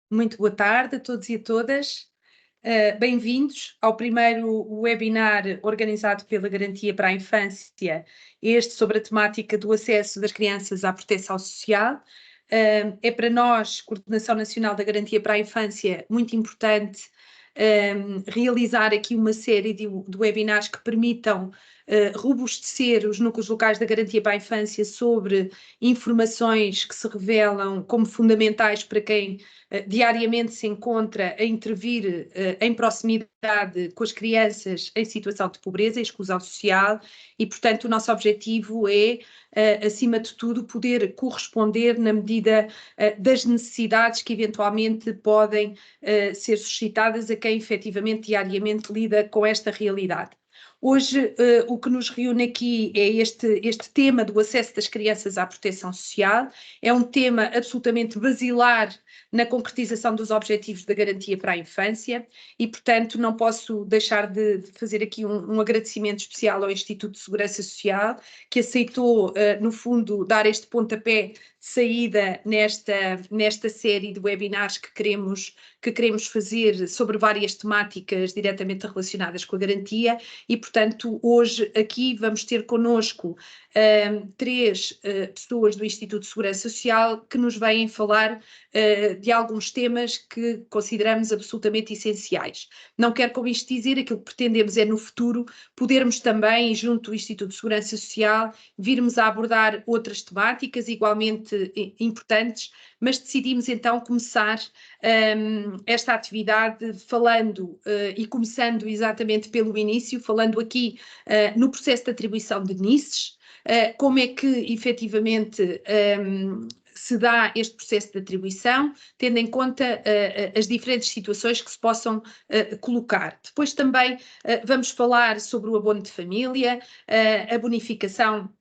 Muito boa tarde a todos e a todas. Bem-vindos ao primeiro webinar organizado pela Garantia para a Infância, este sobre a temática do acesso das crianças à proteção social. É para nós, Coordenação Nacional da Garantia para a Infância, muito importante realizar aqui uma série de webinars que permitam robustecer os núcleos locais da Garantia para a Infância sobre informações que se revelam como fundamentais para quem diariamente se encontra a intervir em proximidade com as crianças em situação de pobreza e exclusão social e, portanto, o nosso objetivo é, acima de tudo, poder corresponder na medida das necessidades que eventualmente podem ser suscitadas a quem efetivamente diariamente lida com esta realidade. Hoje, o que nos reúne aqui é este tema do acesso das crianças à proteção social. É um tema absolutamente basilar na concretização dos objetivos da Garantia para a Infância e, portanto, não posso deixar de fazer aqui um agradecimento especial ao Instituto de Segurança Social, que aceitou, no fundo, dar este pontapé de saída nesta série de webinars que queremos fazer sobre várias temáticas diretamente relacionadas com a garantia e, portanto, hoje aqui vamos ter connosco três pessoas do Instituto de Segurança Social que nos vêm falar de alguns temas que consideramos absolutamente essenciais. Não quero com isto dizer, aquilo que pretendemos é no futuro podermos também, junto do Instituto de Segurança Social, virmos a abordar outras temáticas igualmente importantes, mas decidimos então começar esta atividade falando e começando exatamente pelo início, falando aqui no processo de atribuição de NISs, como é que efetivamente se dá este processo de atribuição, tendo em conta as diferentes situações que se possam colocar. Depois também vamos falar sobre o abono de família, a bonificação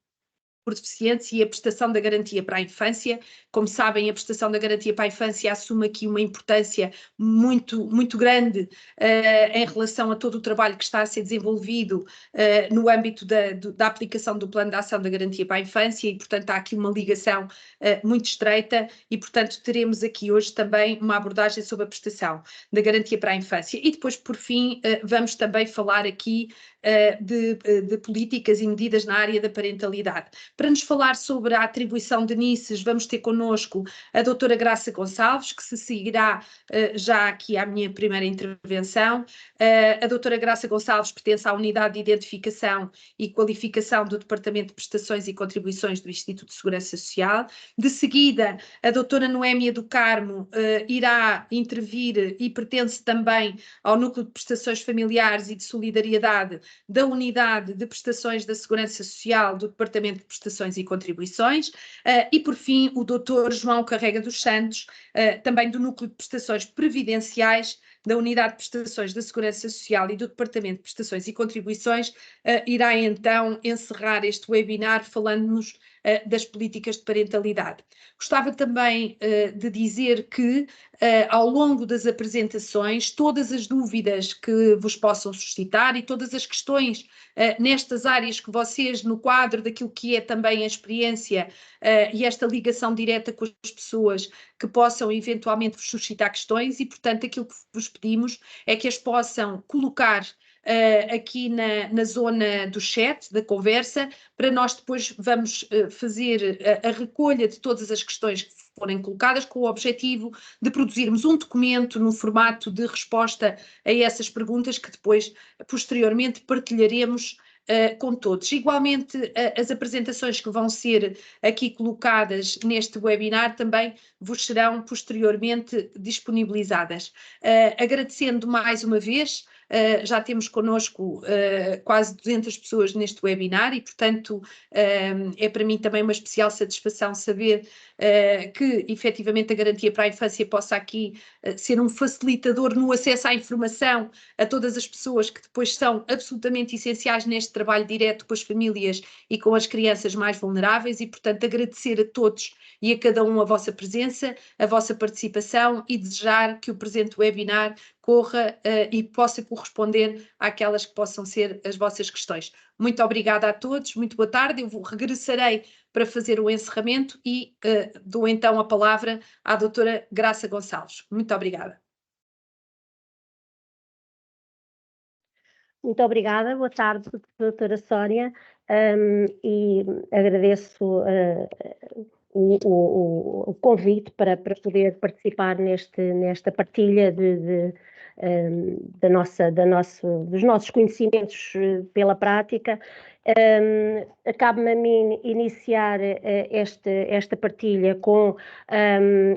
por deficiência e a prestação da garantia para a infância. Como sabem, a prestação da garantia para a infância assume aqui uma importância muito, muito grande em relação a todo o trabalho que está a ser desenvolvido no âmbito da aplicação do Plano de Ação da Garantia para a Infância e, portanto, há aqui uma ligação muito estreita e, portanto, teremos aqui hoje também uma abordagem sobre a prestação da garantia para a infância. E depois, por fim, vamos também falar aqui de políticas e medidas na área da parentalidade. Para nos falar sobre a atribuição de NISs, vamos ter connosco a doutora Graça Gonçalves, que se seguirá já aqui à minha primeira intervenção. A doutora Graça Gonçalves pertence à Unidade de Identificação e Qualificação do Departamento de Prestações e Contribuições do Instituto de Segurança Social. De seguida, a doutora Noémia do Carmo irá intervir e pertence também ao Núcleo de Prestações Familiares e de Solidariedade da Unidade de Prestações da Segurança Social do Departamento de Prestações e Contribuições e, por fim, o Dr. João Carrega dos Santos, também do Núcleo de Prestações Previdenciais da Unidade de Prestações da Segurança Social e do Departamento de Prestações e Contribuições, irá então encerrar este webinar falando-nos das políticas de parentalidade. Gostava também de dizer que ao longo das apresentações, todas as dúvidas que vos possam suscitar e todas as questões nestas áreas que vocês, no quadro daquilo que é também a experiência e esta ligação direta com as pessoas, que possam eventualmente vos suscitar questões e, portanto, aquilo que vos pedimos é que as possam colocar aqui na zona do chat, da conversa, para nós depois vamos fazer a recolha de todas as questões que forem colocadas com o objetivo de produzirmos um documento no formato de resposta a essas perguntas que depois, posteriormente, partilharemos com todos. Igualmente, as apresentações que vão ser aqui colocadas neste webinar também vos serão posteriormente disponibilizadas. Agradecendo mais uma vez, já temos connosco quase 200 pessoas neste webinar e, portanto, é para mim também uma especial satisfação saber que, efetivamente, a Garantia para a Infância possa aqui ser um facilitador no acesso à informação a todas as pessoas que depois são absolutamente essenciais neste trabalho direto com as famílias e com as crianças mais vulneráveis e, portanto, agradecer a todos e a cada um a vossa presença, a vossa participação e desejar que o presente webinar corra e possa corresponder àquelas que possam ser as vossas questões. Muito obrigada a todos, muito boa tarde. Eu regressarei para fazer o encerramento e dou então a palavra à doutora Graça Gonçalves. Muito obrigada. Muito obrigada, boa tarde, doutora Sónia, e agradeço o convite para poder participar nesta partilha dos nossos conhecimentos pela prática. Cabe-me a mim iniciar esta partilha com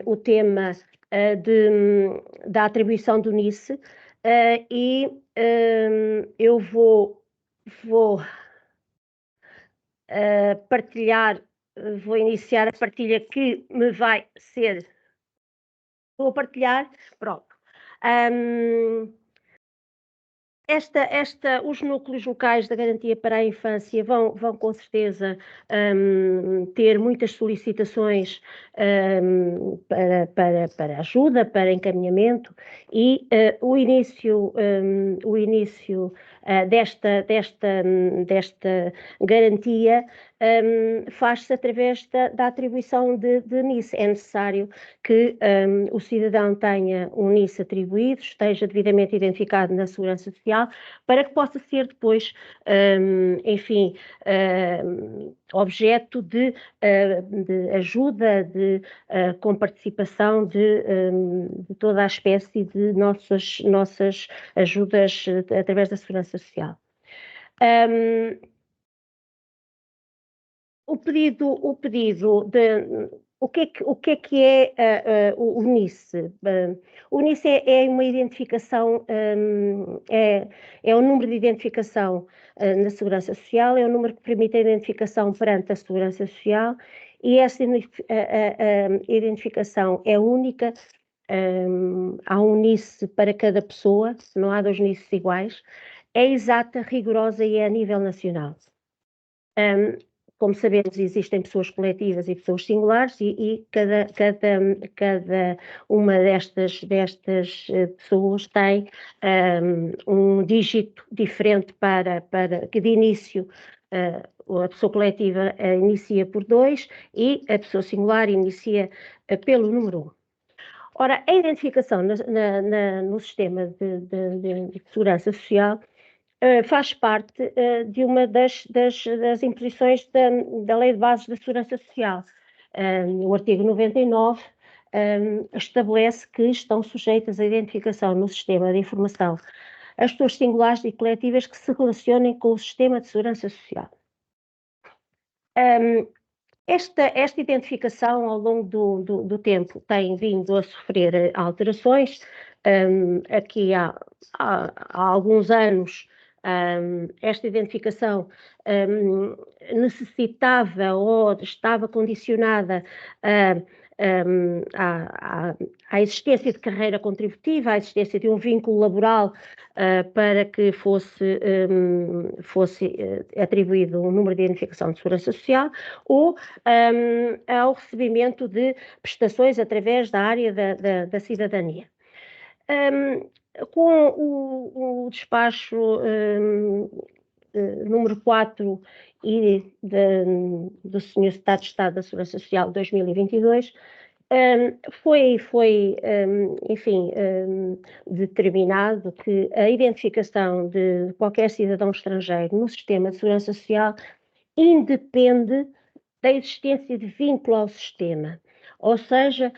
o tema da atribuição do NICE. Eu vou partilhar, vou iniciar a partilha que me vai ser. Vou partilhar, pronto. Os núcleos locais da garantia para a infância vão com certeza ter muitas solicitações para ajuda, para encaminhamento, e o início desta garantia faz-se através da atribuição de NICE. É necessário que o cidadão tenha um NICE atribuído, esteja devidamente identificado na Segurança Social, para que possa ser depois, enfim, objeto de ajuda, com participação de toda a espécie de nossas ajudas através da Segurança Social. O pedido de... O que é o NICE? O NICE é uma identificação, é um número de identificação na Segurança Social, é um número que permite a identificação perante a Segurança Social, e essa identificação é única. Há um NICE para cada pessoa, não há dois NICEs iguais, é exata, rigorosa e é a nível nacional. Como sabemos, existem pessoas coletivas e pessoas singulares, e cada uma destas pessoas tem um dígito diferente que de início a pessoa coletiva inicia por 2 e a pessoa singular inicia pelo número 1. Ora, a identificação no sistema de segurança social faz parte de uma das imposições da Lei de Bases da Segurança Social. O artigo 99 estabelece que estão sujeitas à identificação no sistema de informação as pessoas singulares e coletivas que se relacionem com o sistema de segurança social. Esta identificação, ao longo do tempo, tem vindo a sofrer alterações. Aqui há alguns anos, esta identificação necessitava ou estava condicionada à existência de carreira contributiva, à existência de um vínculo laboral para que fosse atribuído um número de identificação de segurança social, ou ao recebimento de prestações através da área da cidadania. Com o despacho número 4 do Sr. Secretário de Estado da Segurança Social de 2022, foi enfim, determinado que a identificação de qualquer cidadão estrangeiro no sistema de segurança social independe da existência de vínculo ao sistema. Ou seja,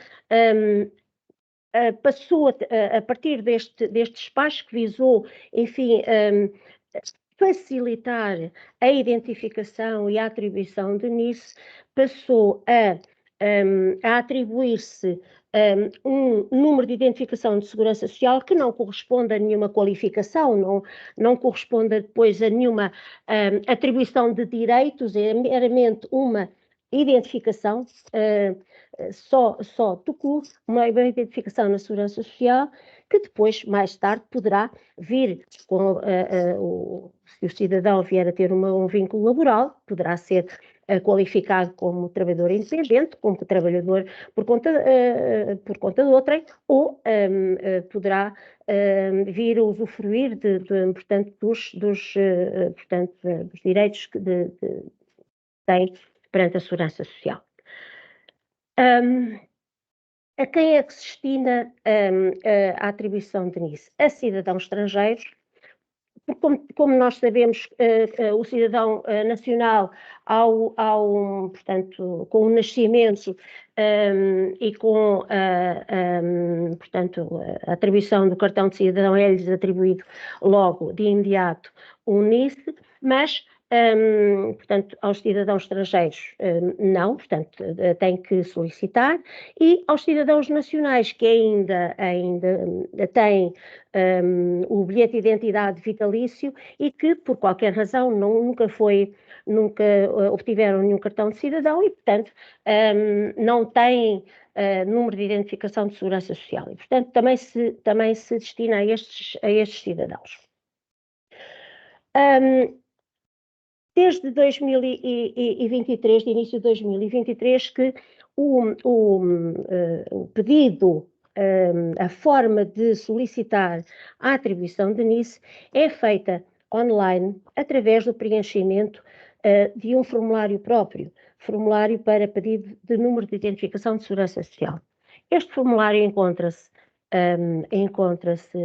passou a partir deste despacho, que visou, enfim, facilitar a identificação e a atribuição de NICE, passou a atribuir-se um número de identificação de segurança social que não corresponde a nenhuma qualificação, não corresponde depois a nenhuma atribuição de direitos, é meramente uma identificação, só uma identificação na Segurança Social, que depois, mais tarde, poderá vir, se o cidadão vier a ter um vínculo laboral, poderá ser qualificado como trabalhador independente, como trabalhador por conta de outrem, ou poderá vir a usufruir portanto, dos direitos que tem perante a Segurança Social. A quem é que se destina a atribuição de NIS? A cidadãos estrangeiros. Como nós sabemos, o cidadão nacional, portanto, com o nascimento e com portanto, a atribuição do cartão de cidadão, é-lhes atribuído logo de imediato o NIS, mas portanto, aos cidadãos estrangeiros não, portanto, tem que solicitar, e aos cidadãos nacionais que ainda têm o bilhete de identidade vitalício e que, por qualquer razão, nunca obtiveram nenhum cartão de cidadão e, portanto, não têm número de identificação de segurança social. E, portanto, também se destina a estes cidadãos. Desde 2023, de início de 2023, que o pedido, a forma de solicitar a atribuição de NIS é feita online através do preenchimento de um formulário próprio, formulário para pedido de número de identificação de segurança social. Este formulário encontra-se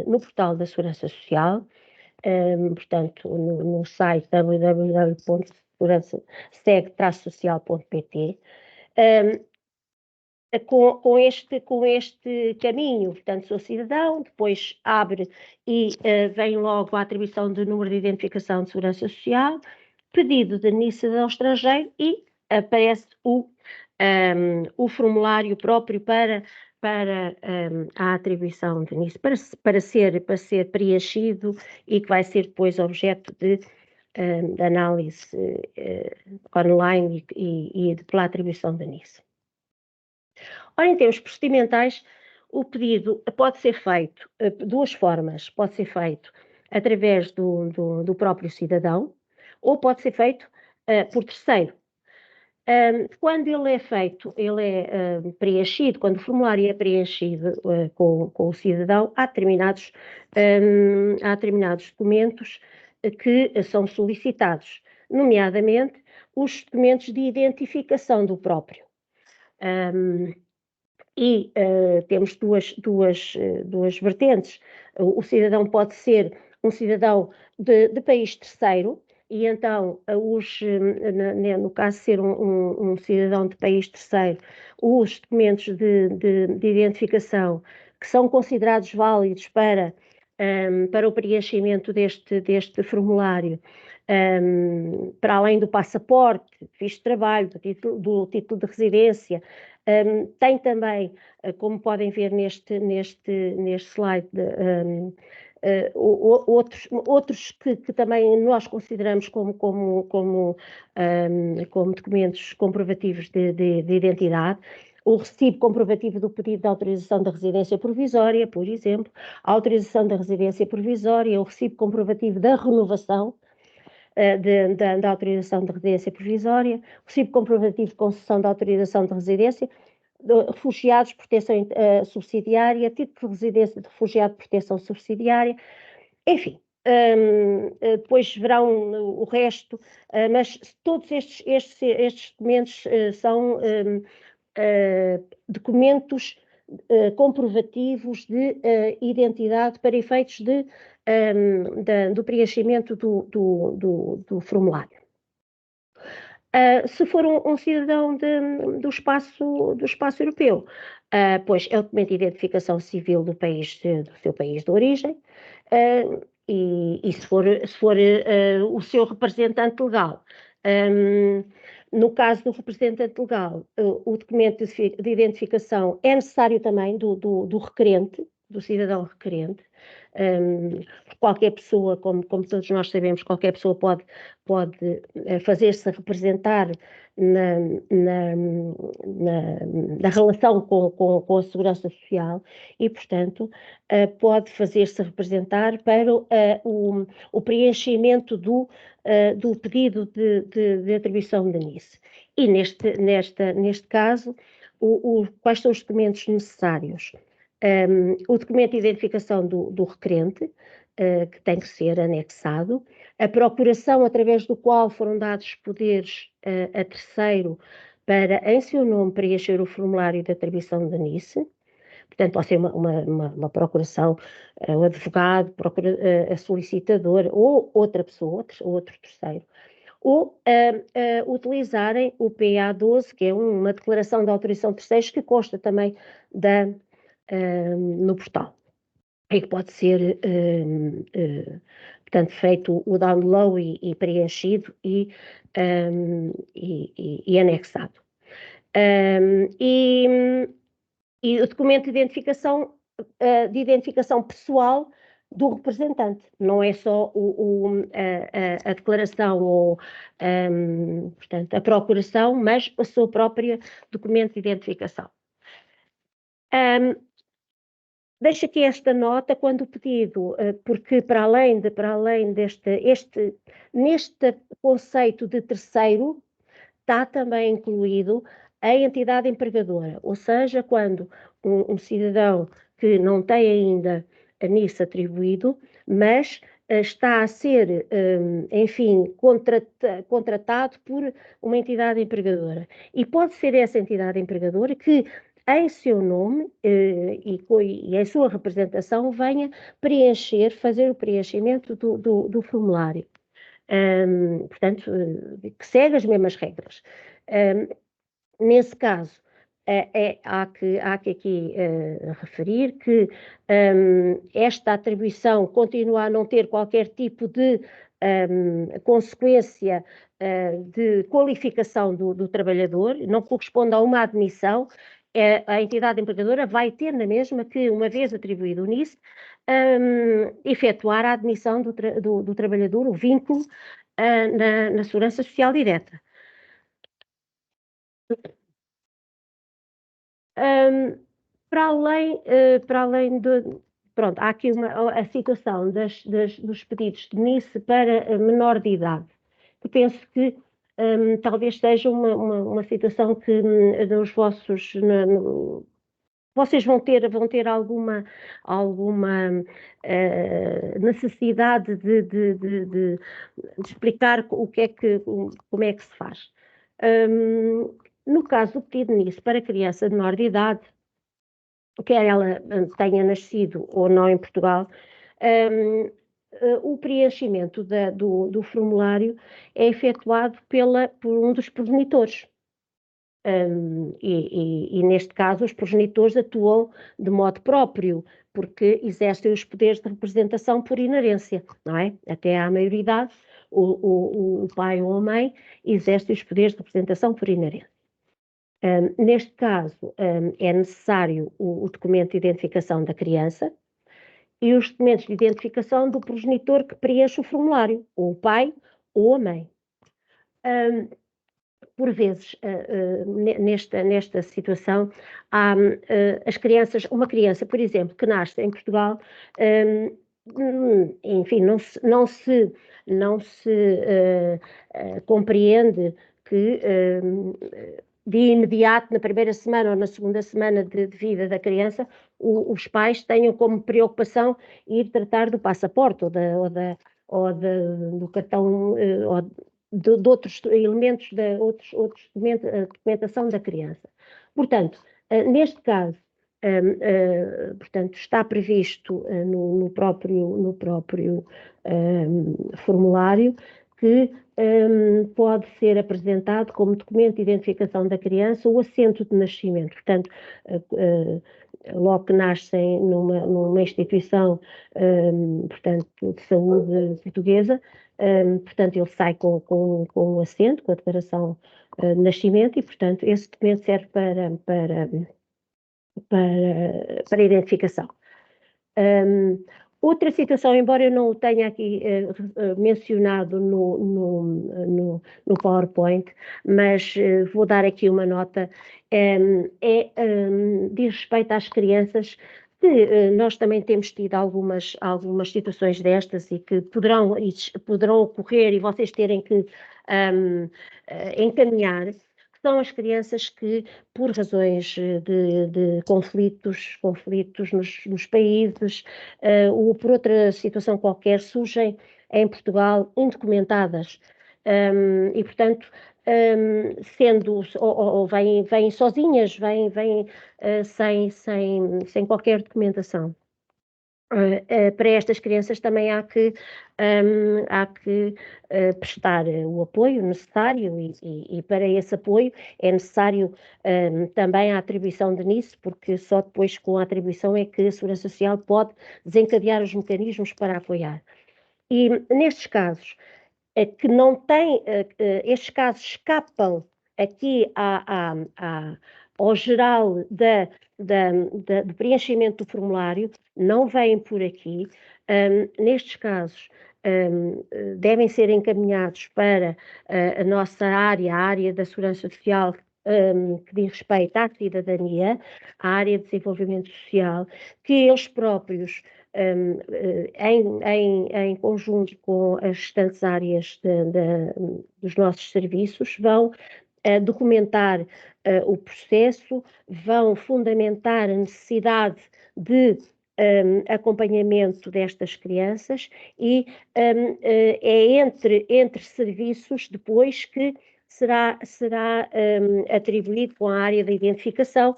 no portal da Segurança Social, portanto, no site www.seg-social.pt, com este caminho, portanto, sou cidadão, depois abre e vem logo a atribuição do número de identificação de segurança social, pedido de NIS cidadão estrangeiro e aparece o formulário próprio para a atribuição de NIS, para ser preenchido e que vai ser depois objeto de análise online e pela atribuição de NIS. Ora, em termos procedimentais, o pedido pode ser feito de duas formas. Pode ser feito através do próprio cidadão ou pode ser feito por terceiro. Quando ele é feito, ele é preenchido, quando o formulário é preenchido com o cidadão, há determinados documentos que são solicitados, nomeadamente os documentos de identificação do próprio. Temos duas vertentes. O cidadão pode ser um cidadão de país terceiro, e então, no caso de ser um cidadão de país terceiro, os documentos de identificação que são considerados válidos para o preenchimento deste formulário, para além do passaporte, visto de trabalho, do título de residência, tem também, como podem ver neste slide, outros que também nós consideramos como documentos comprovativos de identidade. O recibo comprovativo do pedido de autorização da residência provisória, por exemplo, a autorização da residência provisória, o recibo comprovativo da renovação da autorização de residência provisória, o recibo comprovativo de concessão da autorização de residência, refugiados, proteção subsidiária, título de residência de refugiado, proteção subsidiária, enfim, depois verão o resto, mas todos estes documentos são documentos comprovativos de identidade para efeitos do preenchimento do formulário. Se for um cidadão do espaço europeu, pois é o documento de identificação civil do seu país de origem, e se for o seu representante legal. No caso do representante legal, o documento de identificação é necessário também do requerente, do cidadão requerente. Qualquer pessoa, como todos nós sabemos, qualquer pessoa pode fazer-se representar na relação com a Segurança Social e, portanto, pode fazer-se representar para o preenchimento do pedido de atribuição de NIS. E neste caso, quais são os documentos necessários? O documento de identificação do requerente, que tem que ser anexado, a procuração através do qual foram dados poderes a terceiro para, em seu nome, preencher o formulário de atribuição da NIS. Portanto, pode ser uma procuração, o advogado, a solicitadora ou outra pessoa, outro terceiro, ou utilizarem o PA12, que é uma declaração de autorização de terceiros que consta também no portal. E que pode ser, portanto, feito o download e preenchido e anexado. E o documento de identificação pessoal do representante, não é só a declaração ou, portanto, a procuração, mas a sua própria documento de identificação. Deixo aqui esta nota quando o pedido, porque para além neste conceito de terceiro, está também incluído a entidade empregadora, ou seja, quando um cidadão que não tem ainda a NIS atribuído, mas está a ser, enfim, contratado por uma entidade empregadora. E pode ser essa entidade empregadora que, em seu nome e em sua representação, venha fazer o preenchimento do formulário. Portanto, que segue as mesmas regras. Nesse caso, há que aqui referir que esta atribuição continua a não ter qualquer tipo de consequência de qualificação do trabalhador, não corresponde a uma admissão. A entidade empregadora vai ter na mesma que, uma vez atribuído o NIS, efetuar a admissão do trabalhador, o vínculo na Segurança Social direta. Para além de... Pronto, há aqui a situação dos pedidos de NIS para menor de idade, que penso que talvez seja uma situação que nos vossos... vocês vão ter alguma necessidade de explicar como é que se faz. No caso do pedido de NIS para criança de menor de idade, quer ela tenha nascido ou não em Portugal, o preenchimento do formulário é efetuado por um dos progenitores. E neste caso os progenitores atuam de modo próprio, porque exercem os poderes de representação por inerência, não é? Até à maioridade, o pai ou a mãe exercem os poderes de representação por inerência. Neste caso, é necessário o documento de identificação da criança e os documentos de identificação do progenitor que preenche o formulário, ou o pai ou a mãe. Por vezes, nesta situação, há uma criança, por exemplo, que nasce em Portugal, enfim, não se compreende que de imediato, na primeira semana ou na segunda semana de vida da criança, os pais tenham como preocupação ir tratar do passaporte ou do cartão, de outros elementos, outros documentação da criança. Portanto, neste caso, portanto, está previsto no próprio formulário que pode ser apresentado como documento de identificação da criança o assento de nascimento. Portanto, logo que nascem numa instituição, portanto, de saúde portuguesa, portanto, ele sai com o assento, com a declaração de nascimento e, portanto, esse documento serve para identificação. Outra situação, embora eu não o tenha aqui mencionado no PowerPoint, mas vou dar aqui uma nota, diz respeito às crianças, que nós também temos tido algumas situações destas e que poderão ocorrer e vocês terem que encaminhar, que são as crianças que, por razões de conflitos nos países, ou por outra situação qualquer, surgem em Portugal indocumentadas. E, portanto, sendo, ou vêm sozinhas, vêm sem qualquer documentação. Para estas crianças também há que prestar o apoio necessário e para esse apoio é necessário também a atribuição de NIS, porque só depois com a atribuição é que a Segurança Social pode desencadear os mecanismos para apoiar. E nestes casos, que não têm, estes casos escapam aqui ao geral do preenchimento do formulário, não vêm por aqui. Nestes casos, devem ser encaminhados para a nossa área, a área da Segurança Social, que diz respeito à cidadania, à área de desenvolvimento social, que eles próprios, em conjunto com as restantes áreas dos nossos serviços, vão documentar o processo, vão fundamentar a necessidade de acompanhamento destas crianças e é entre serviços depois que será atribuído com a área da identificação,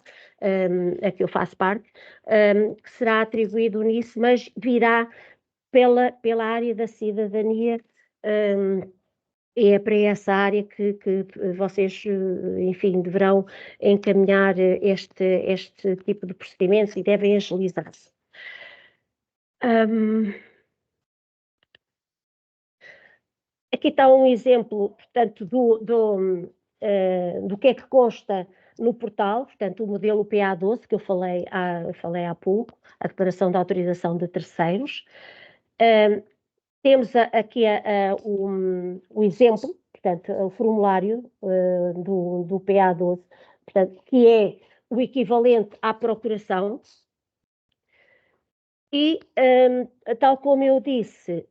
a que eu faço parte, que será atribuído nisso, mas virá pela área da cidadania, é para essa área que vocês, enfim, deverão encaminhar este tipo de procedimentos e devem agilizar-se. Aqui está um exemplo, portanto, do que é que consta no portal, portanto, o modelo PA12, que eu falei há pouco, a declaração de autorização de terceiros. Temos aqui o exemplo, portanto, o formulário do PA12, portanto, que é o equivalente à procuração. E, tal como eu disse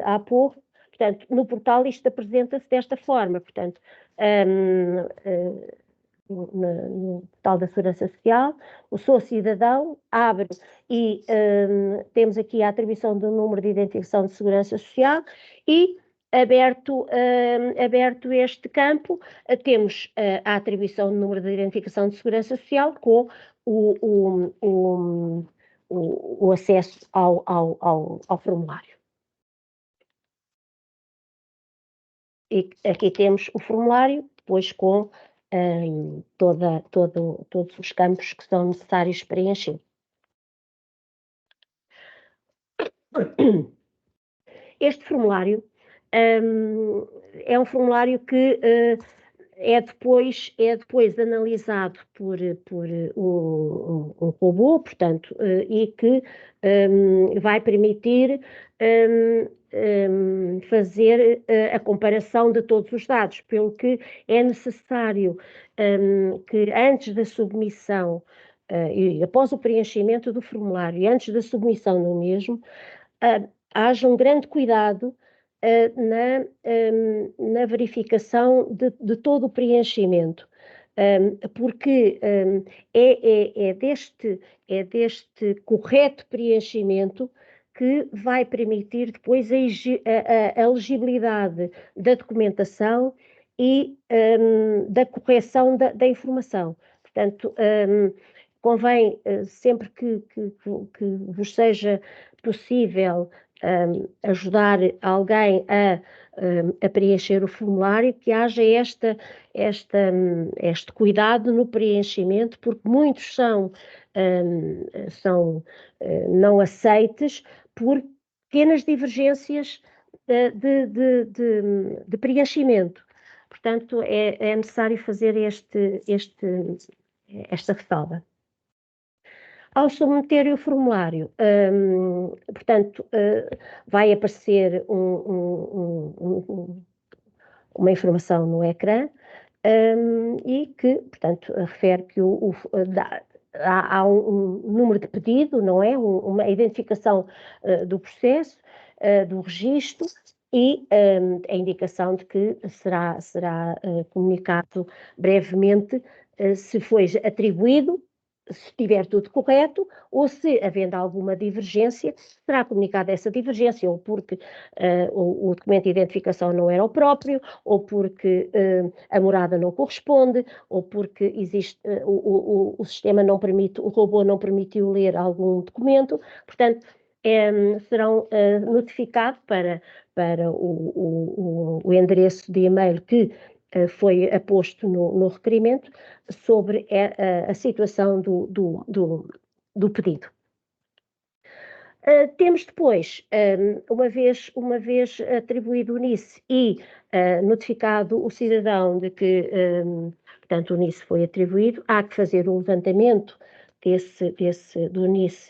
há pouco, portanto, no portal isto apresenta-se desta forma, portanto, no portal da Segurança Social, o Sou Cidadão abre e temos aqui a atribuição do número de identificação de Segurança Social e aberto este campo, temos a atribuição do número de identificação de Segurança Social com o acesso ao formulário. E aqui temos o formulário, depois com todos os campos que são necessários preencher. Este formulário é um formulário que é depois analisado por um robô, portanto, e que vai permitir fazer a comparação de todos os dados, pelo que é necessário que antes da submissão e após o preenchimento do formulário e antes da submissão do mesmo, haja um grande cuidado na verificação de todo o preenchimento, porque é deste correto preenchimento que vai permitir depois a legibilidade da documentação e da correção da informação. Portanto, convém sempre que vos seja possível ajudar alguém a preencher o formulário, que haja este cuidado no preenchimento, porque muitos são não aceites por pequenas divergências de preenchimento. Portanto, é necessário fazer esta ressalva. Ao submeter o formulário, portanto, vai aparecer uma informação no ecrã e que, portanto, refere que há um número de pedido, não é? Uma identificação do processo, do registro e a indicação de que será comunicado brevemente se foi atribuído, se estiver tudo correto, ou se, havendo alguma divergência, será comunicada essa divergência, ou porque o documento de identificação não era o próprio, ou porque a morada não corresponde, ou porque existe, o sistema não permite, o robô não permitiu ler algum documento. Portanto, serão notificados para o endereço de e-mail que foi aposto no requerimento sobre a situação do pedido. Temos depois, uma vez atribuído o NIS e notificado o cidadão de que, portanto, o NIS foi atribuído, há que fazer um levantamento do NIS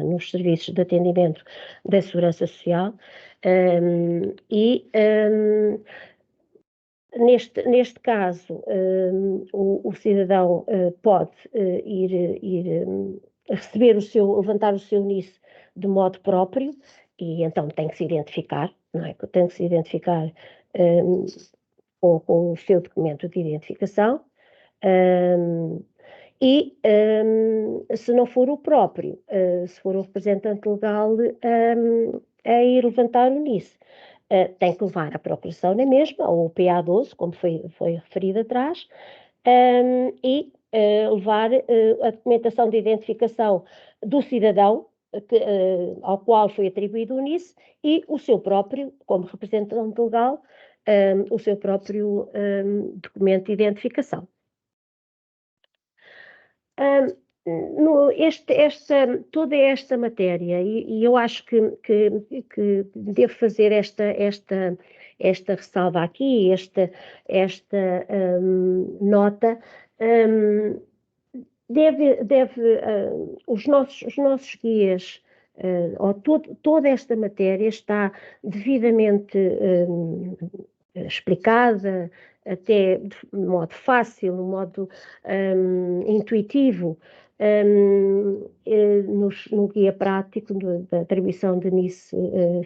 nos serviços de atendimento da Segurança Social neste caso, o cidadão pode levantar o seu NIS de modo próprio e então tem que se identificar, não é? Tem que se identificar com o seu documento de identificação e se não for o próprio, se for o representante legal a ir levantar o NIS, tem que levar a procuração na mesma, ou o PA12, como foi referido atrás, e levar a documentação de identificação do cidadão ao qual foi atribuído o NIS e o seu próprio, como representante legal, o seu próprio documento de identificação. Toda esta matéria, e eu acho que devo fazer esta ressalva aqui, esta nota, os nossos guias, ou toda esta matéria está devidamente explicada, até de modo fácil, de modo intuitivo, no guia prático da atribuição de NIS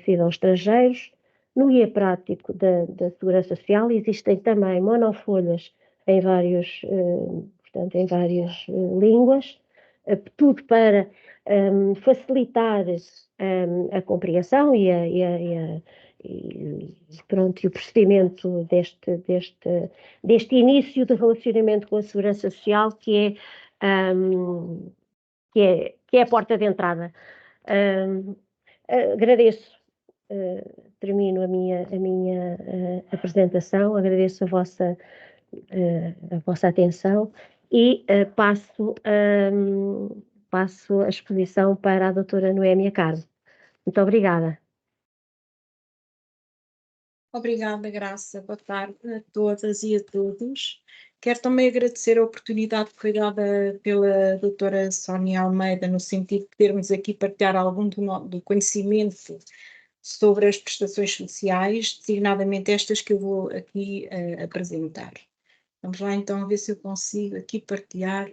cidadãos estrangeiros. No guia prático da Segurança Social existem também monofolhas em várias línguas, tudo para facilitar a compreensão e o procedimento deste início de relacionamento com a Segurança Social, que é a porta de entrada. Agradeço, termino a minha apresentação, agradeço a vossa atenção e passo a exposição para a doutora Noémia Carmo. Muito obrigada. Obrigada, Graça. Boa tarde a todas e a todos. Quero também agradecer a oportunidade que foi dada pela doutora Sónia Almeida, no sentido de podermos aqui partilhar algum do conhecimento sobre as prestações sociais, designadamente estas que eu vou aqui apresentar. Vamos lá então ver se eu consigo aqui partilhar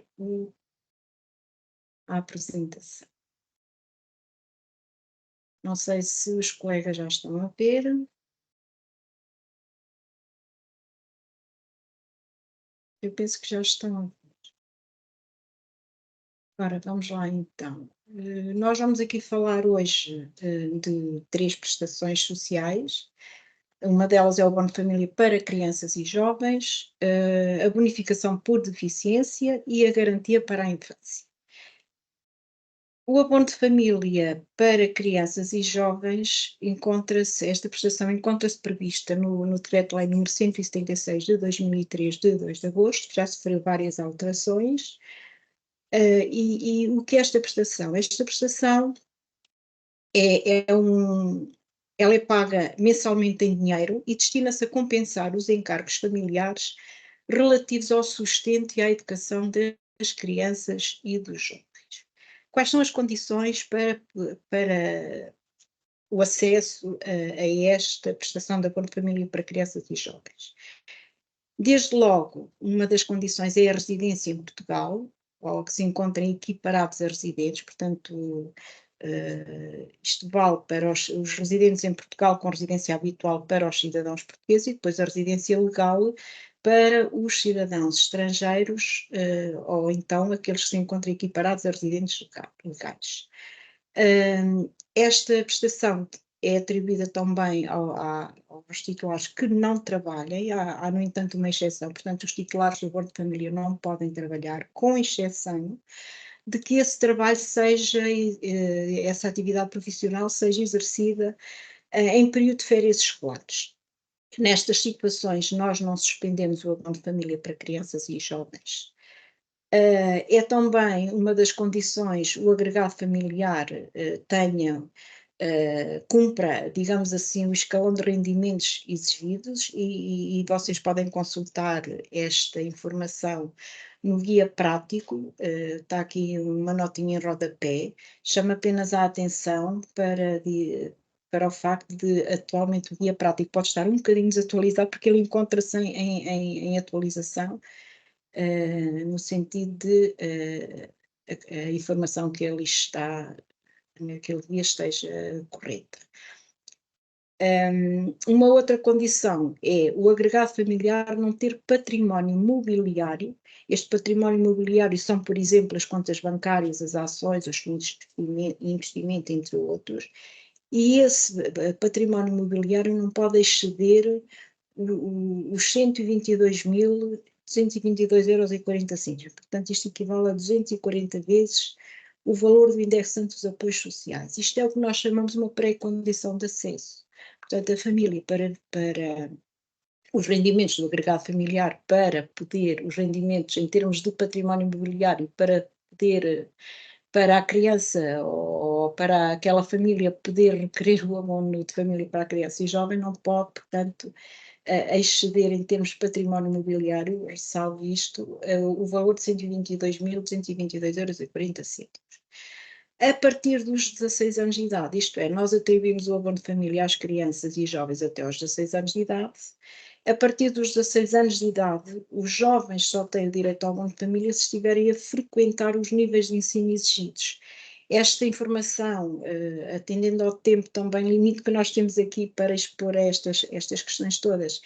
a apresentação. Não sei se os colegas já estão a ver. Eu penso que já estão a ver. Ora, vamos lá então. Nós vamos aqui falar hoje de 3 prestações sociais. Uma delas é o Abono de Família para crianças e jovens, a bonificação por deficiência e a garantia para a infância. O Abono de Família para crianças e jovens esta prestação encontra-se prevista no Decreto-Lei nº 176 de 2003, de 2 de agosto, que já sofreu várias alterações. E o que é esta prestação? Esta prestação ela é paga mensalmente em dinheiro e destina-se a compensar os encargos familiares relativos ao sustento e à educação das crianças e dos jovens. quais são as condições para o acesso a esta prestação de abono de família para crianças e jovens? Desde logo, uma das condições é a residência em Portugal, ou que se encontrem equiparados a residentes, portanto, isto vale para os residentes em Portugal com residência habitual para os cidadãos portugueses e depois a residência legal para os cidadãos estrangeiros, ou então aqueles que se encontram equiparados a residentes legais. Esta prestação é atribuída também aos titulares que não trabalhem. Há, no entanto, uma exceção. Portanto, os titulares do abono de família não podem trabalhar, com exceção de que esse trabalho seja, essa atividade profissional seja exercida em período de férias escolares. Nestas situações, nós não suspendemos o abono de família para crianças e jovens. É também uma das condições o agregado familiar cumpra, digamos assim, o escalão de rendimentos exigidos e vocês podem consultar esta informação no guia prático, está aqui uma notinha em rodapé, chama apenas a atenção para o facto de atualmente o guia prático pode estar um bocadinho desatualizado porque ele encontra-se em atualização, no sentido de a informação que ali está naquele dia esteja correta. Uma outra condição é o agregado familiar não ter património mobiliário. Este património mobiliário são, por exemplo, as contas bancárias, as ações, os fundos de investimento, entre outros, e esse património mobiliário não pode exceder os 122.222,40 €. Portanto, isto equivale a 240 vezes o valor do indexante dos apoios sociais. Isto é o que nós chamamos uma pré-condição de acesso. Portanto, a família, para os rendimentos do agregado familiar, para poder, os rendimentos em termos de património imobiliário, para poder, para a criança ou para aquela família poder requerer o abono de família para a criança e jovem, não pode, portanto, exceder em termos de património imobiliário, ressalvo isto, o valor de 122.222,40 €. A partir dos 16 anos de idade, isto é, nós atribuímos o abono de família às crianças e jovens até aos 16 anos de idade. A partir dos 16 anos de idade, os jovens só têm direito ao abono de família se estiverem a frequentar os níveis de ensino exigidos. Esta informação, atendendo ao tempo também limite que nós temos aqui para expor estas questões todas,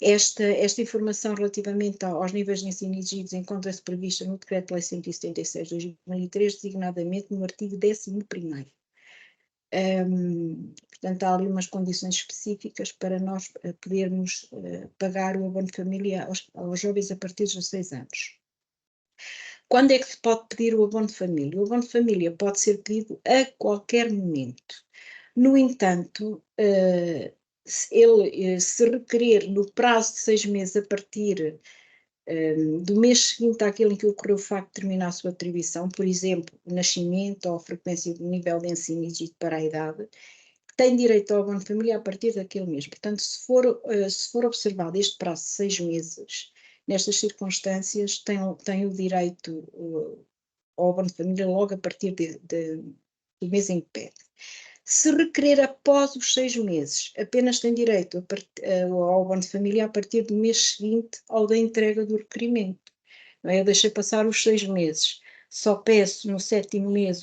esta informação relativamente aos níveis de ensino exigidos encontra-se prevista no Decreto-Lei 176/2003, designadamente no artigo 11º. Portanto, há ali umas condições específicas para nós podermos pagar o abono de família aos jovens a partir dos 16 anos. Quando é que se pode pedir o abono de família? O abono de família pode ser pedido a qualquer momento. No entanto, se requerer no prazo de 6 meses a partir do mês seguinte àquele em que ocorreu o facto de terminar a sua atribuição, por exemplo, o nascimento ou a frequência do nível de ensino exigido para a idade, tem direito ao abono de família a partir daquele mês. Portanto, se for observado este prazo de 6 meses, nestas circunstâncias, tem o direito ao abono de família logo a partir do mês em que pede. Se requerer após os 6 meses, apenas tem direito ao abono de família a partir do mês seguinte ao da entrega do requerimento. Não é? Eu deixei passar os 6 meses, só peço no 7º mês,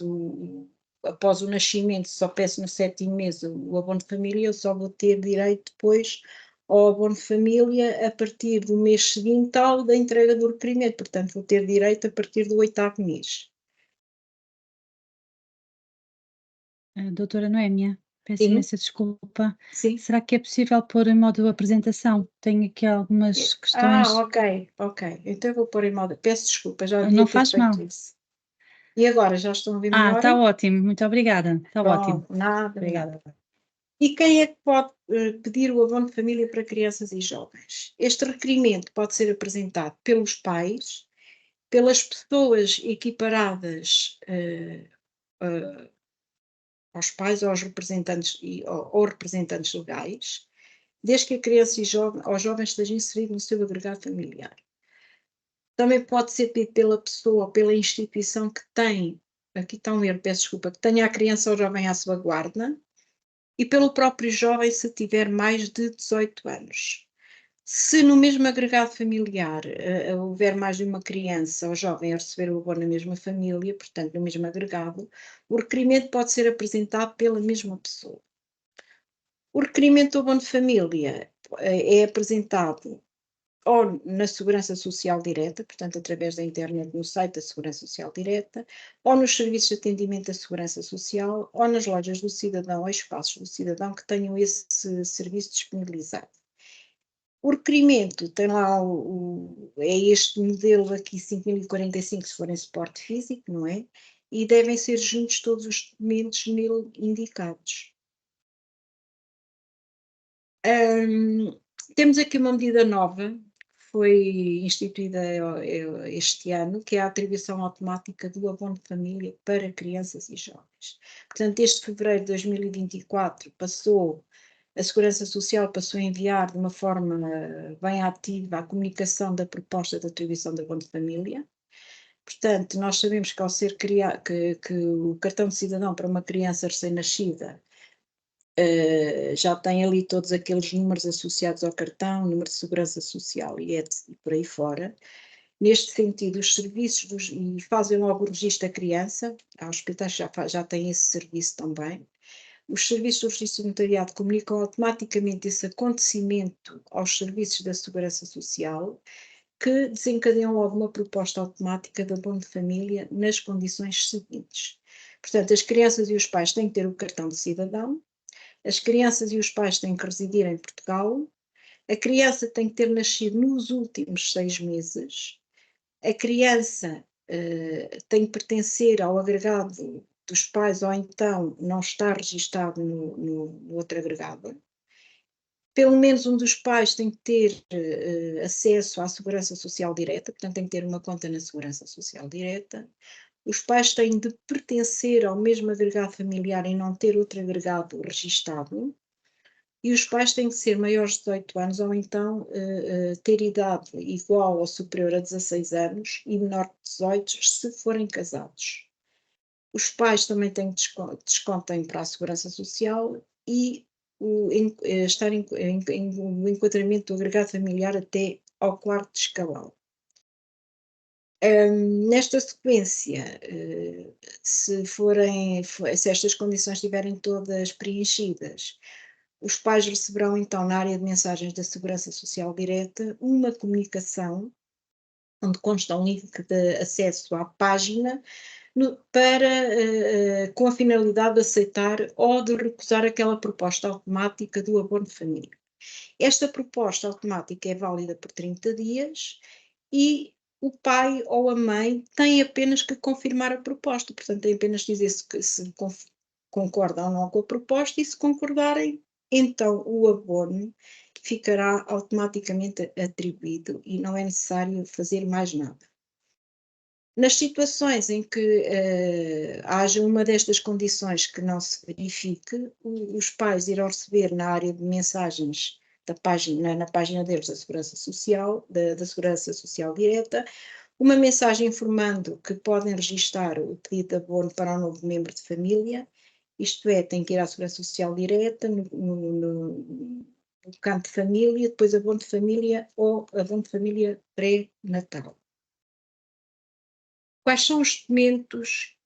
após o nascimento, só peço no 7º mês o abono de família, eu só vou ter direito depois ao abono de família a partir do mês seguinte ao da entrega do requerimento, portanto vou ter direito a partir do 8º mês. Doutora Noémia, peço Sim. imensa desculpa. Sim. Será que é possível pôr em modo apresentação? Tenho aqui algumas questões. Ok. Então eu vou pôr em modo. Peço desculpa, já devia Não ter faz feito mal. isso. E agora, já estão a ouvir melhor? Está ótimo, muito obrigada. Está ótimo. Nada. Obrigada. E quem é que pode pedir o abono de família para crianças e jovens? Este requerimento pode ser apresentado pelos pais, pelas pessoas equiparadas aos pais ou aos representantes ou representantes legais, desde que a criança ou jovem esteja inserido no seu agregado familiar. Também pode ser pedido pela pessoa ou pela instituição que tem aqui está um erro, peço desculpa, que tenha a criança ou jovem à sua guarda, e pelo próprio jovem se tiver mais de 18 anos. Se no mesmo agregado familiar houver mais de uma criança ou jovem a receber o abono na mesma família, portanto no mesmo agregado, o requerimento pode ser apresentado pela mesma pessoa. O requerimento do abono de família é apresentado ou na Segurança Social Direta, portanto através da internet no site da Segurança Social Direta, ou nos serviços de atendimento da Segurança Social, ou nas lojas do cidadão ou espaços do cidadão que tenham esse serviço disponibilizado. O requerimento tem lá, é este modelo aqui 5045 se for em suporte físico, não é? E devem ser juntos todos os documentos nele indicados. Temos aqui uma medida nova, que foi instituída este ano, que é a atribuição automática do abono de família para crianças e jovens. Portanto, desde fevereiro de 2024 a Segurança Social passou a enviar de uma forma bem ativa a comunicação da proposta de atribuição do abono de família. Portanto, nós sabemos que ao ser criado, que o cartão de cidadão para uma criança recém-nascida já tem ali todos aqueles números associados ao cartão, número de segurança social e por aí fora. Neste sentido, os serviços e fazem logo o registro da criança, há hospitais que já têm esse serviço também. Os serviços do registro de notariado comunicam automaticamente esse acontecimento aos serviços da Segurança Social, que desencadeiam logo uma proposta automática de abono de família nas condições seguintes. Portanto, as crianças e os pais têm que ter o cartão de cidadão, as crianças e os pais têm que residir em Portugal, a criança tem que ter nascido nos últimos 6 meses, a criança tem que pertencer ao agregado dos pais ou então não estar registado no outro agregado. Pelo menos um dos pais tem que ter acesso à Segurança Social Direta, portanto tem que ter uma conta na Segurança Social Direta. Os pais têm de pertencer ao mesmo agregado familiar e não ter outro agregado registado. E os pais têm que ser maiores de 18 anos ou então ter idade igual ou superior a 16 anos e menor de 18 se forem casados. Os pais também têm descontem para a Segurança Social e estar em o enquadramento do agregado familiar até ao 4º escalão. Nesta sequência, se estas condições estiverem todas preenchidas, os pais receberão então na área de mensagens da Segurança Social Direta uma comunicação onde consta um link de acesso à página com a finalidade de aceitar ou de recusar aquela proposta automática do abono de família. Esta proposta automática é válida por 30 dias e o pai ou a mãe têm apenas que confirmar a proposta, portanto tem apenas que dizer se concordam ou não com a proposta e se concordarem, então o abono ficará automaticamente atribuído e não é necessário fazer mais nada. Nas situações em que haja uma destas condições que não se verifique, os pais irão receber na área de mensagens na página deles da Segurança Social, da Segurança Social Direta, uma mensagem informando que podem registar o pedido de abono para um novo membro de família, isto é, tem que ir à Segurança Social Direta, no campo de família, depois abono de família ou abono de família pré-natal. Quais são os documentos,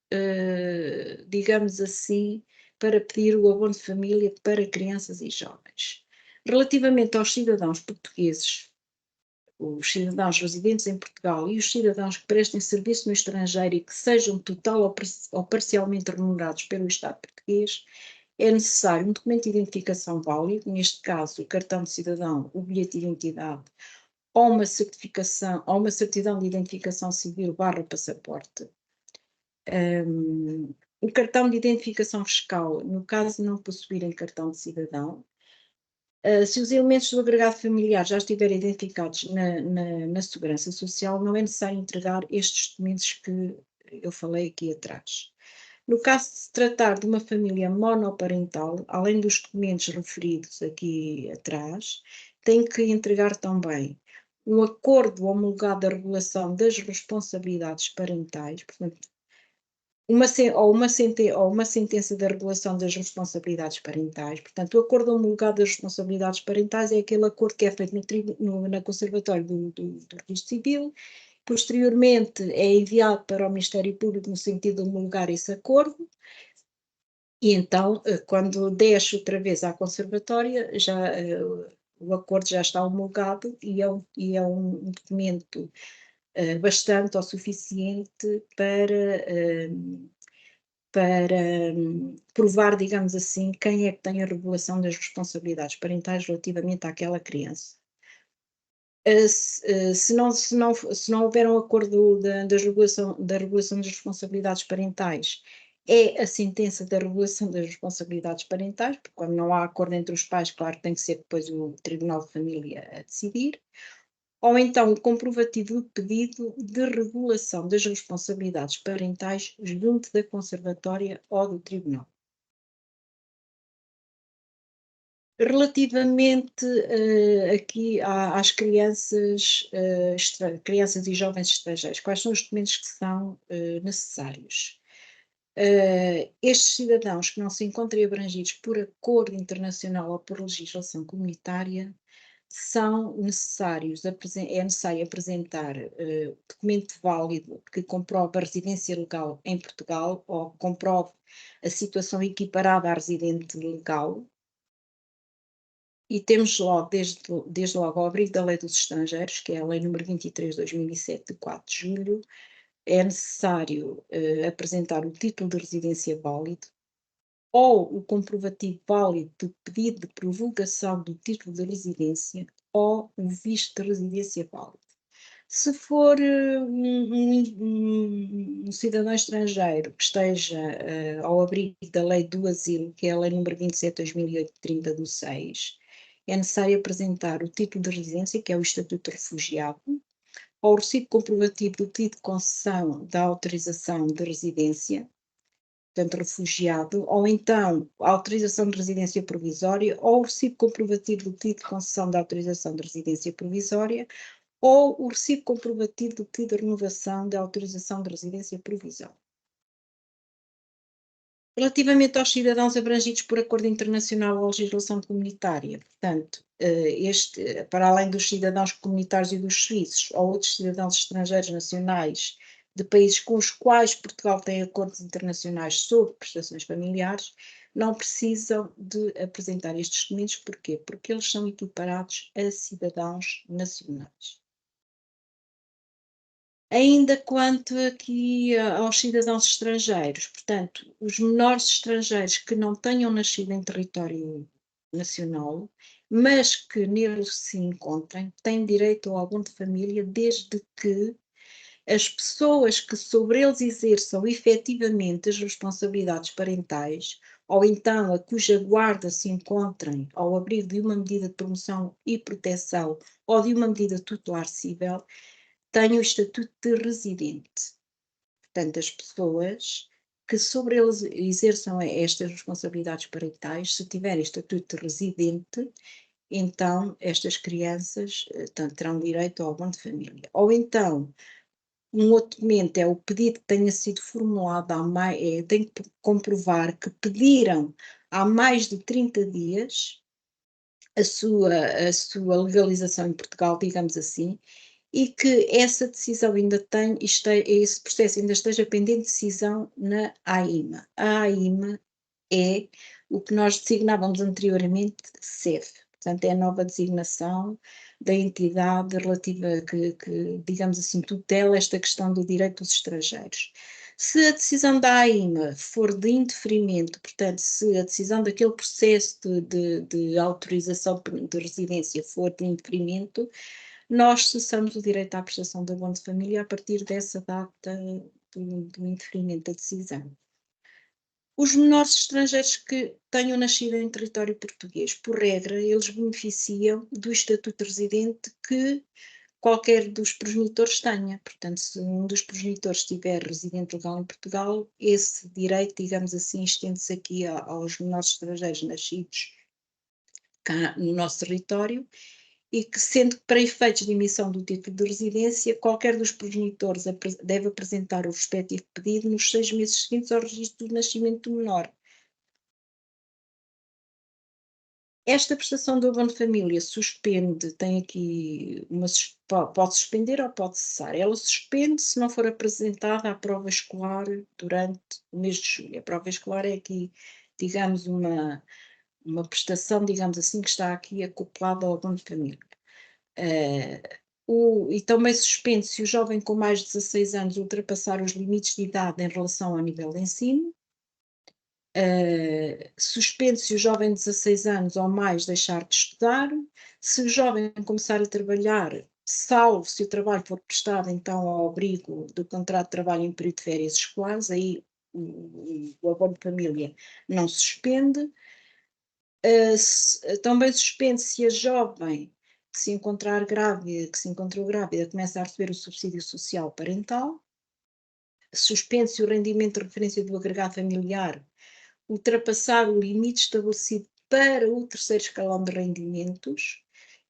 digamos assim, para pedir o abono de família para crianças e jovens? Relativamente aos cidadãos portugueses, os cidadãos residentes em Portugal e os cidadãos que prestem serviço no estrangeiro e que sejam total ou parcialmente remunerados pelo Estado português, é necessário um documento de identificação válido, neste caso o cartão de cidadão, o bilhete de identidade ou uma certificação, ou uma certidão de identificação civil / passaporte. O cartão de identificação fiscal, no caso de não possuírem cartão de cidadão. Se os elementos do agregado familiar já estiverem identificados na Segurança Social, não é necessário entregar estes documentos que eu falei aqui atrás. No caso de se tratar de uma família monoparental, além dos documentos referidos aqui atrás, tem que entregar também um acordo homologado da regulação das responsabilidades parentais, portanto, uma sentença da regulação das responsabilidades parentais. Portanto, o acordo homologado das responsabilidades parentais é aquele acordo que é feito na Conservatória do Registro Civil. Posteriormente é enviado para o Ministério Público no sentido de homologar esse acordo. E então, quando desce outra vez à Conservatória, o acordo já está homologado e é um documento bastante ou suficiente para provar, digamos assim, quem é que tem a regulação das responsabilidades parentais relativamente àquela criança. Se não houver um acordo da regulação das responsabilidades parentais, é a sentença da regulação das responsabilidades parentais, porque quando não há acordo entre os pais, claro, tem que ser depois o Tribunal de Família a decidir, ou então o comprovativo do pedido de regulação das responsabilidades parentais junto da Conservatória ou do Tribunal. Relativamente aqui às crianças e jovens estrangeiros, quais são os documentos que são necessários? Estes cidadãos que não se encontrem abrangidos por acordo internacional ou por legislação comunitária é necessário apresentar documento válido que comprove a residência legal em Portugal ou comprove a situação equiparada à residente legal. E temos logo, desde logo, ao abrigo da Lei dos Estrangeiros, que é a Lei nº 23/2007, de 4 de julho, é necessário apresentar o título de residência válido ou o comprovativo válido do pedido de prorrogação do título de residência ou o visto de residência válido. Se for um cidadão estrangeiro que esteja ao abrigo da Lei do Asilo, que é a Lei nº 27/2008, 30 do 6, é necessário apresentar o título de residência, que é o Estatuto de Refugiado, ou o recibo comprovativo do pedido de concessão da autorização de residência, portanto, refugiado, ou então a autorização de residência provisória, ou o recibo comprovativo do pedido de concessão da autorização de residência provisória, ou o recibo comprovativo do pedido de renovação da autorização de residência provisória. Relativamente aos cidadãos abrangidos por acordo internacional ou legislação comunitária, portanto, para além dos cidadãos comunitários e dos suíços ou outros cidadãos estrangeiros nacionais de países com os quais Portugal tem acordos internacionais sobre prestações familiares, não precisam de apresentar estes documentos. Porquê? Porque eles são equiparados a cidadãos nacionais. Ainda quanto aqui aos cidadãos estrangeiros, portanto, os menores estrangeiros que não tenham nascido em território nacional, mas que nele se encontrem, têm direito ao abono de família, desde que as pessoas que sobre eles exerçam efetivamente as responsabilidades parentais, ou então a cuja guarda se encontrem ao abrigo de uma medida de promoção e proteção ou de uma medida tutelar cível, tenham o estatuto de residente. Portanto, as pessoas que sobre eles exerçam estas responsabilidades parentais, se tiverem estatuto de residente, então estas crianças terão direito ao abono de família. Ou então, um outro documento é o pedido que tenha sido formulado tem que comprovar que pediram há mais de 30 dias a sua legalização em Portugal, digamos assim, e que essa decisão esse processo ainda esteja pendente de decisão na AIMA. A AIMA é o que nós designávamos anteriormente CEF, portanto é a nova designação da entidade relativa que digamos assim, tutela esta questão do direito dos estrangeiros. Se a decisão da AIMA for de indeferimento, portanto, se a decisão daquele processo de autorização de residência for de indeferimento, nós cessamos o direito à prestação de abono de família a partir dessa data do indeferimento da decisão. Os menores estrangeiros que tenham nascido em território português, por regra, eles beneficiam do estatuto de residente que qualquer dos progenitores tenha. Portanto, se um dos progenitores estiver residente legal em Portugal, esse direito, digamos assim, estende-se aqui aos menores estrangeiros nascidos cá no nosso território. e que, sendo que para efeitos de emissão do título de residência, qualquer dos progenitores deve apresentar o respectivo pedido nos 6 meses seguintes ao registro do nascimento do menor. Esta prestação do abono de família suspende, tem aqui pode suspender ou pode cessar. Ela suspende se não for apresentada a prova escolar durante o mês de julho. A prova escolar é aqui, digamos, uma prestação, digamos assim, que está aqui acoplada ao abono de família. E também suspende se o jovem com mais de 16 anos ultrapassar os limites de idade em relação ao nível de ensino. Suspende se o jovem de 16 anos ou mais deixar de estudar. Se o jovem começar a trabalhar, salvo se o trabalho for prestado então ao abrigo do contrato de trabalho em período de férias escolares, aí o abono de família não se suspende. Também suspende se a jovem que se encontrou grávida, começa a receber o subsídio social parental. Suspende se o rendimento de referência do agregado familiar ultrapassar o limite estabelecido para o terceiro escalão de rendimentos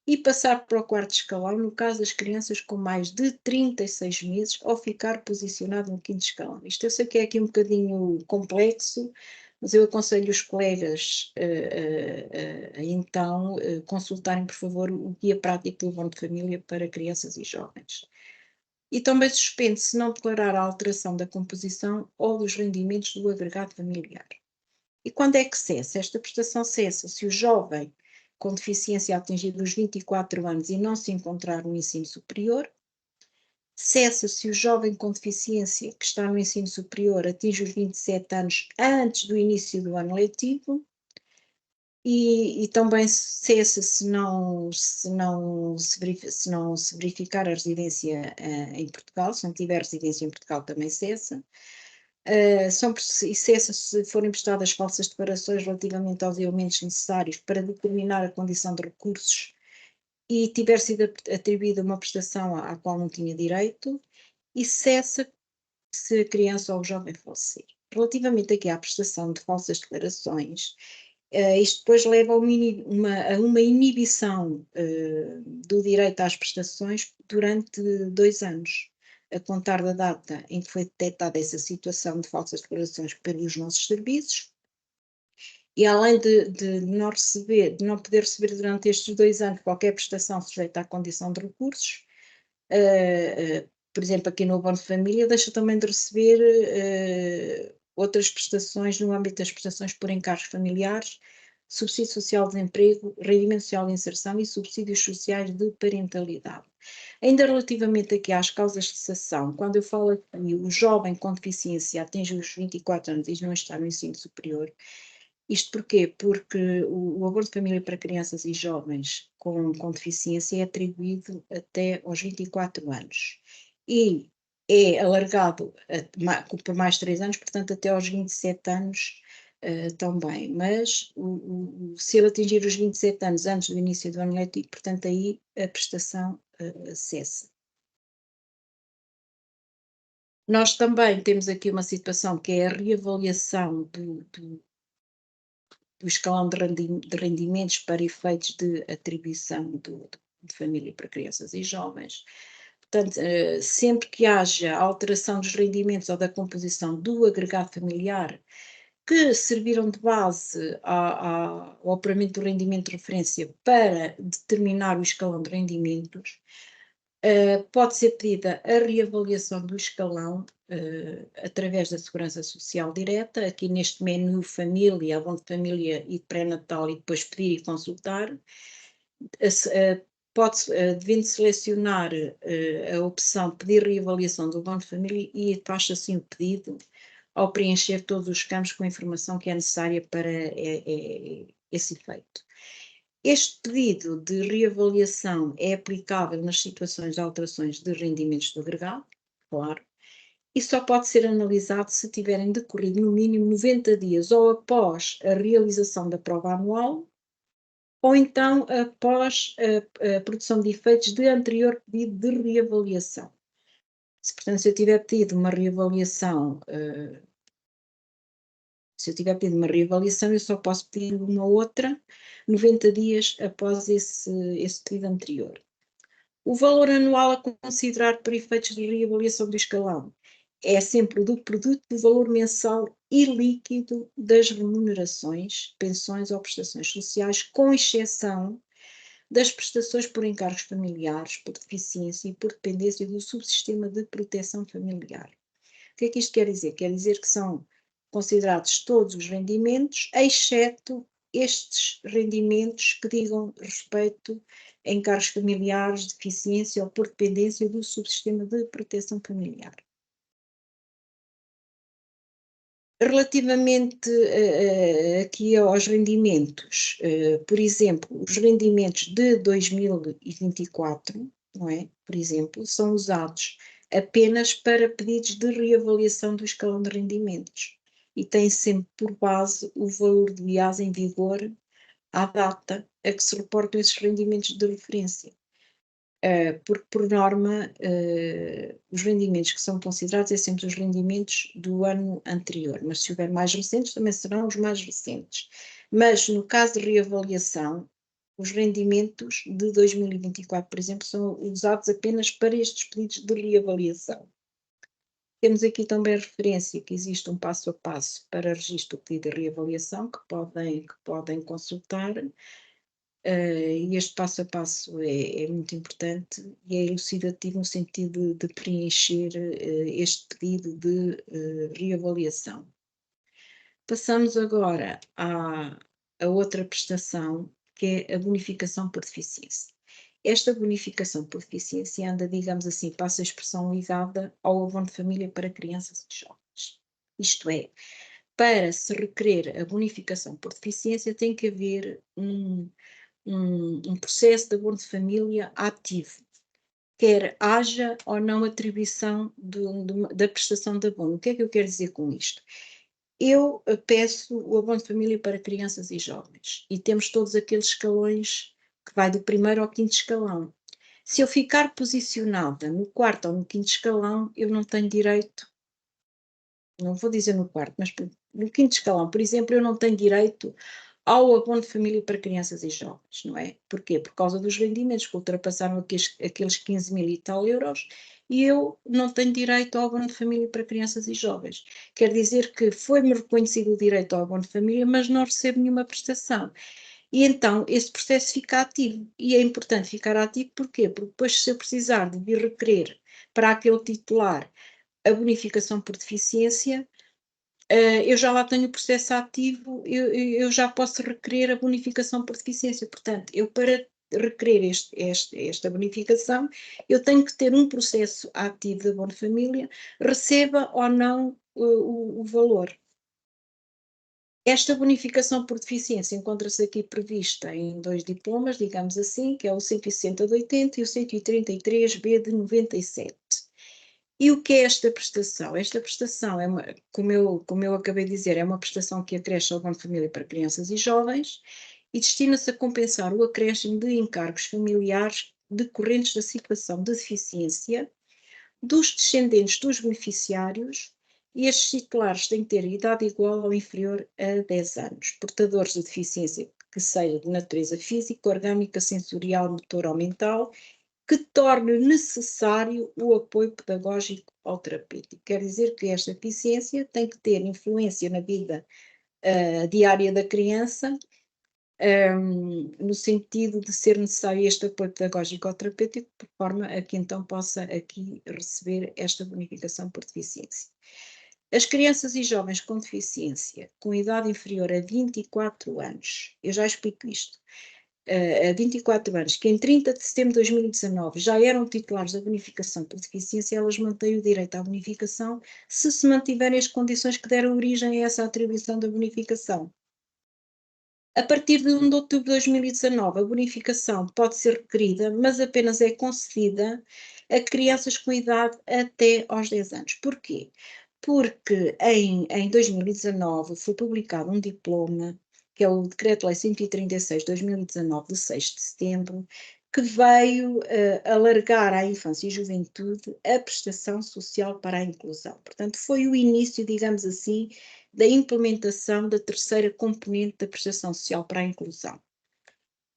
e passar para o quarto escalão no caso das crianças com mais de 36 meses ou ficar posicionado no quinto escalão. Isto eu sei que é aqui um bocadinho complexo, mas eu aconselho os colegas a então consultarem, por favor, o Guia Prático do Abono de Família para Crianças e Jovens. E também suspende se não declarar a alteração da composição ou dos rendimentos do agregado familiar. E quando é que cessa? Esta prestação cessa se o jovem com deficiência atingir os 24 anos e não se encontrar no ensino superior. Cessa se o jovem com deficiência que está no ensino superior atinge os 27 anos antes do início do ano letivo. E também cessa se não se verificar a residência em Portugal. Se não tiver residência em Portugal, também cessa. E cessa se forem prestadas falsas declarações relativamente aos elementos necessários para determinar a condição de recursos e tiver sido atribuída uma prestação à qual não tinha direito, e cessa se a criança ou o jovem falecer. Relativamente aqui à prestação de falsas declarações, isto depois leva a uma inibição do direito às prestações durante 2 anos, a contar da data em que foi detectada essa situação de falsas declarações pelos nossos serviços. E além de não poder receber durante estes 2 anos qualquer prestação sujeita à condição de recursos, por exemplo, aqui no abono de família, deixa também de receber outras prestações no âmbito das prestações por encargos familiares, subsídio social de desemprego, rendimento social de inserção e subsídios sociais de parentalidade. Ainda relativamente aqui às causas de cessação, quando eu falo aqui o jovem com deficiência atinge os 24 anos e não está no ensino superior, isto porquê? Porque o abono de família para crianças e jovens com deficiência é atribuído até aos 24 anos e é alargado por mais 3 anos, portanto até aos 27 anos também, mas se ele atingir os 27 anos antes do início do ano letivo, portanto aí a prestação cessa. Nós também temos aqui uma situação que é a reavaliação do escalão de rendimentos para efeitos de atribuição de família para crianças e jovens. Portanto, sempre que haja alteração dos rendimentos ou da composição do agregado familiar que serviram de base ao apuramento do rendimento de referência para determinar o escalão de rendimentos, pode ser pedida a reavaliação do escalão através da Segurança Social Direta, aqui neste menu Família, abono de família e pré-natal, e depois pedir e consultar. Devendo selecionar a opção pedir reavaliação do abono de família e faz assim o pedido ao preencher todos os campos com a informação que é necessária para esse efeito. Este pedido de reavaliação é aplicável nas situações de alterações de rendimentos do agregado, claro, e só pode ser analisado se tiverem decorrido no mínimo 90 dias ou após a realização da prova anual, ou então após a produção de efeitos de anterior pedido de reavaliação. Portanto, se eu tiver pedido uma reavaliação Se eu tiver pedido uma reavaliação, eu só posso pedir uma outra 90 dias após esse pedido anterior. O valor anual a considerar para efeitos de reavaliação do escalão é sempre do produto do valor mensal e líquido das remunerações, pensões ou prestações sociais, com exceção das prestações por encargos familiares, por deficiência e por dependência do subsistema de proteção familiar. O que é que isto quer dizer? Quer dizer que são considerados todos os rendimentos, exceto estes rendimentos que digam respeito a encargos familiares, deficiência ou por dependência do subsistema de proteção familiar. Relativamente aqui aos rendimentos, por exemplo, os rendimentos de 2024, não é? Por exemplo, são usados apenas para pedidos de reavaliação do escalão de rendimentos e têm sempre por base o valor do IAS em vigor à data a que se reportam esses rendimentos de referência. Porque, por norma, os rendimentos que são considerados é sempre os rendimentos do ano anterior, mas se houver mais recentes, também serão os mais recentes. Mas, no caso de reavaliação, os rendimentos de 2024, por exemplo, são usados apenas para estes pedidos de reavaliação. Temos aqui também a referência que existe um passo a passo para registro do pedido de reavaliação, que podem consultar. E este passo a passo é muito importante e é elucidativo no sentido de preencher este pedido de reavaliação. Passamos agora à outra prestação, que é a bonificação por deficiência. Esta bonificação por deficiência anda, digamos assim, passa a expressão ligada ao abono de família para crianças e jovens. Isto é, para se requerer a bonificação por deficiência tem que haver um processo de abono de família ativo, quer haja ou não atribuição da prestação de abono. O que é que eu quero dizer com isto? Eu peço o abono de família para crianças e jovens e temos todos aqueles escalões que vai do primeiro ao quinto escalão. Se eu ficar posicionada no quarto ou no quinto escalão, eu não tenho direito, não vou dizer no quarto, mas no quinto escalão, por exemplo, eu não tenho direito ao abono de família para crianças e jovens, não é? Porquê? Por causa dos rendimentos que ultrapassaram aqueles 15 mil e tal euros e eu não tenho direito ao abono de família para crianças e jovens. Quer dizer que foi-me reconhecido o direito ao abono de família, mas não recebo nenhuma prestação. E então esse processo fica ativo. E é importante ficar ativo porquê? Porque depois se eu precisar de vir requerer para aquele titular a bonificação por deficiência, eu já lá tenho o processo ativo, eu já posso requerer a bonificação por deficiência. Portanto, eu para requerer esta bonificação, eu tenho que ter um processo ativo de abono de família, receba ou não o valor. Esta bonificação por deficiência encontra-se aqui prevista em 2 diplomas, digamos assim, que é o 160 de 80 e o 133B de 97. E o que é esta prestação? Esta prestação é como eu acabei de dizer, é uma prestação que acresce ao abono de família para crianças e jovens e destina-se a compensar o acréscimo de encargos familiares decorrentes da situação de deficiência dos descendentes dos beneficiários e estes titulares têm que ter idade igual ou inferior a 10 anos, portadores de deficiência que seja de natureza física, orgânica, sensorial, motor ou mental, que torne necessário o apoio pedagógico ou terapêutico. Quer dizer que esta deficiência tem que ter influência na vida diária da criança, no sentido de ser necessário este apoio pedagógico ou terapêutico, de forma a que então possa aqui receber esta bonificação por deficiência. As crianças e jovens com deficiência, com idade inferior a 24 anos, eu já explico isto, a 24 anos, que em 30 de setembro de 2019 já eram titulares da bonificação por deficiência, elas mantêm o direito à bonificação se mantiverem as condições que deram origem a essa atribuição da bonificação. A partir de 1 de outubro de 2019, a bonificação pode ser requerida, mas apenas é concedida a crianças com idade até aos 10 anos. Porquê? Porque em 2019 foi publicado um diploma, que é o Decreto-Lei 136/2019, de 6 de setembro, que veio alargar à infância e juventude a prestação social para a inclusão. Portanto, foi o início, digamos assim, da implementação da terceira componente da prestação social para a inclusão.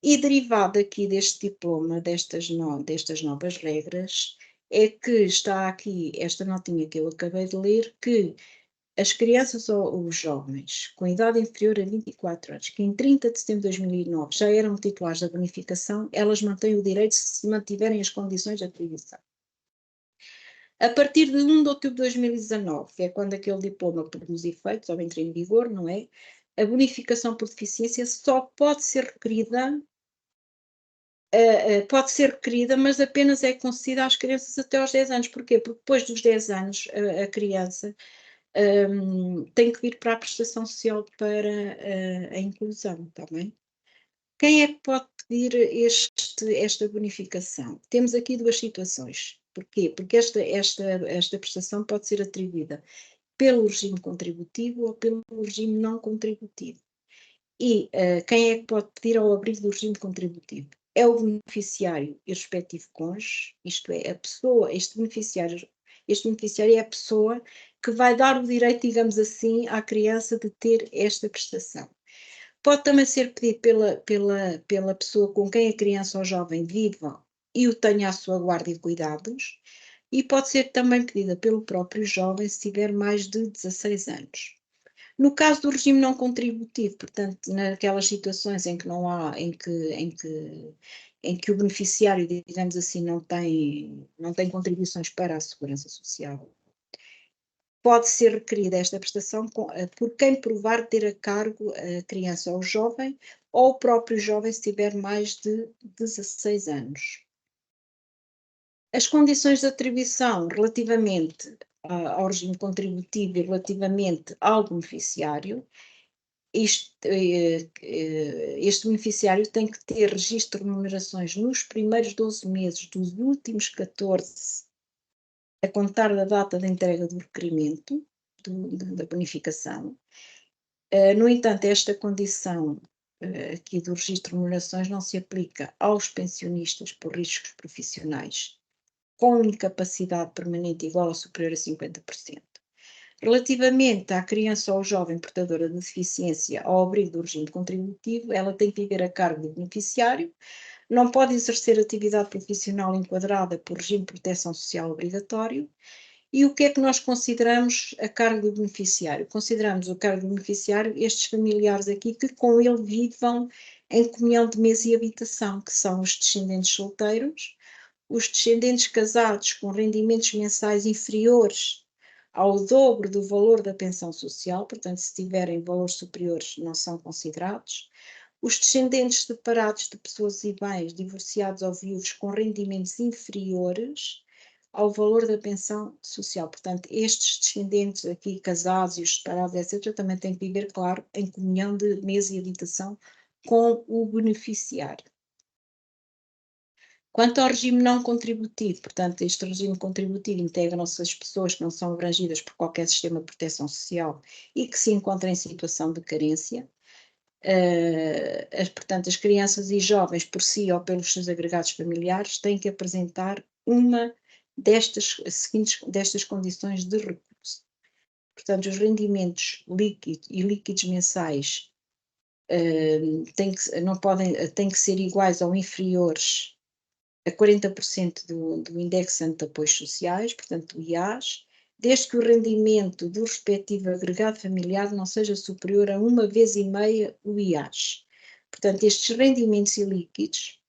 E derivado aqui deste diploma, destas novas regras, é que está aqui esta notinha que eu acabei de ler, que as crianças ou os jovens com idade inferior a 24 anos, que em 30 de setembro de 2009 já eram titulares da bonificação, elas mantêm o direito se mantiverem as condições de atribuição. A partir de 1 de outubro de 2019, que é quando aquele diploma produz efeitos ou entra em vigor, não é? A bonificação por deficiência só pode ser requerida, mas apenas é concedida às crianças até aos 10 anos. Porquê? Porque depois dos 10 anos a criança tem que vir para a prestação social para a inclusão, está bem? Quem é que pode pedir esta bonificação? Temos aqui duas situações. Porquê? Porque esta prestação pode ser atribuída pelo regime contributivo ou pelo regime não contributivo. E quem é que pode pedir ao abrigo do regime contributivo? É o beneficiário e o respectivo cônjuge, isto é, a pessoa, este beneficiário é a pessoa que vai dar o direito, digamos assim, à criança de ter esta prestação. Pode também ser pedido pela pessoa com quem a criança ou jovem viva e o tenha à sua guarda e cuidados, e pode ser também pedida pelo próprio jovem se tiver mais de 16 anos. No caso do regime não contributivo, portanto, naquelas situações em que não há, em que o beneficiário, digamos assim, não tem contribuições para a segurança social, pode ser requerida esta prestação por quem provar ter a cargo a criança ou o jovem, ou o próprio jovem se tiver mais de 16 anos. As condições de atribuição relativamente ao regime contributivo e relativamente ao beneficiário, este beneficiário tem que ter registro de remunerações nos primeiros 12 meses dos últimos 14 a contar da data da entrega do requerimento da bonificação. No entanto, esta condição aqui do registro de remunerações não se aplica aos pensionistas por riscos profissionais com incapacidade permanente igual ou superior a 50%. Relativamente à criança ou jovem portadora de deficiência ao abrigo do regime contributivo, ela tem que viver a cargo do beneficiário, não pode exercer atividade profissional enquadrada por regime de proteção social obrigatório. E o que é que nós consideramos a cargo do beneficiário? Consideramos o cargo do beneficiário estes familiares aqui que com ele vivam em comunhão de mesa e habitação, que são os descendentes solteiros, os descendentes casados com rendimentos mensais inferiores ao dobro do valor da pensão social, portanto, se tiverem valores superiores, não são considerados, os descendentes separados de pessoas e bens, divorciados ou viúvos com rendimentos inferiores ao valor da pensão social. Portanto, estes descendentes aqui, casados e os separados, etc., também têm que viver, claro, em comunhão de mesa e habitação com o beneficiário. Quanto ao regime não contributivo, portanto, este regime contributivo integram-se as pessoas que não são abrangidas por qualquer sistema de proteção social e que se encontram em situação de carência. Portanto, as crianças e jovens, por si ou pelos seus agregados familiares, têm que apresentar uma destas condições de recurso. Portanto, os rendimentos líquidos mensais têm que ser iguais ou inferiores a 40% do indexante de apoios sociais, portanto, do IAS, desde que o rendimento do respectivo agregado familiar não seja superior a 1,5 vezes o IAS. Portanto, estes rendimentos ilíquidos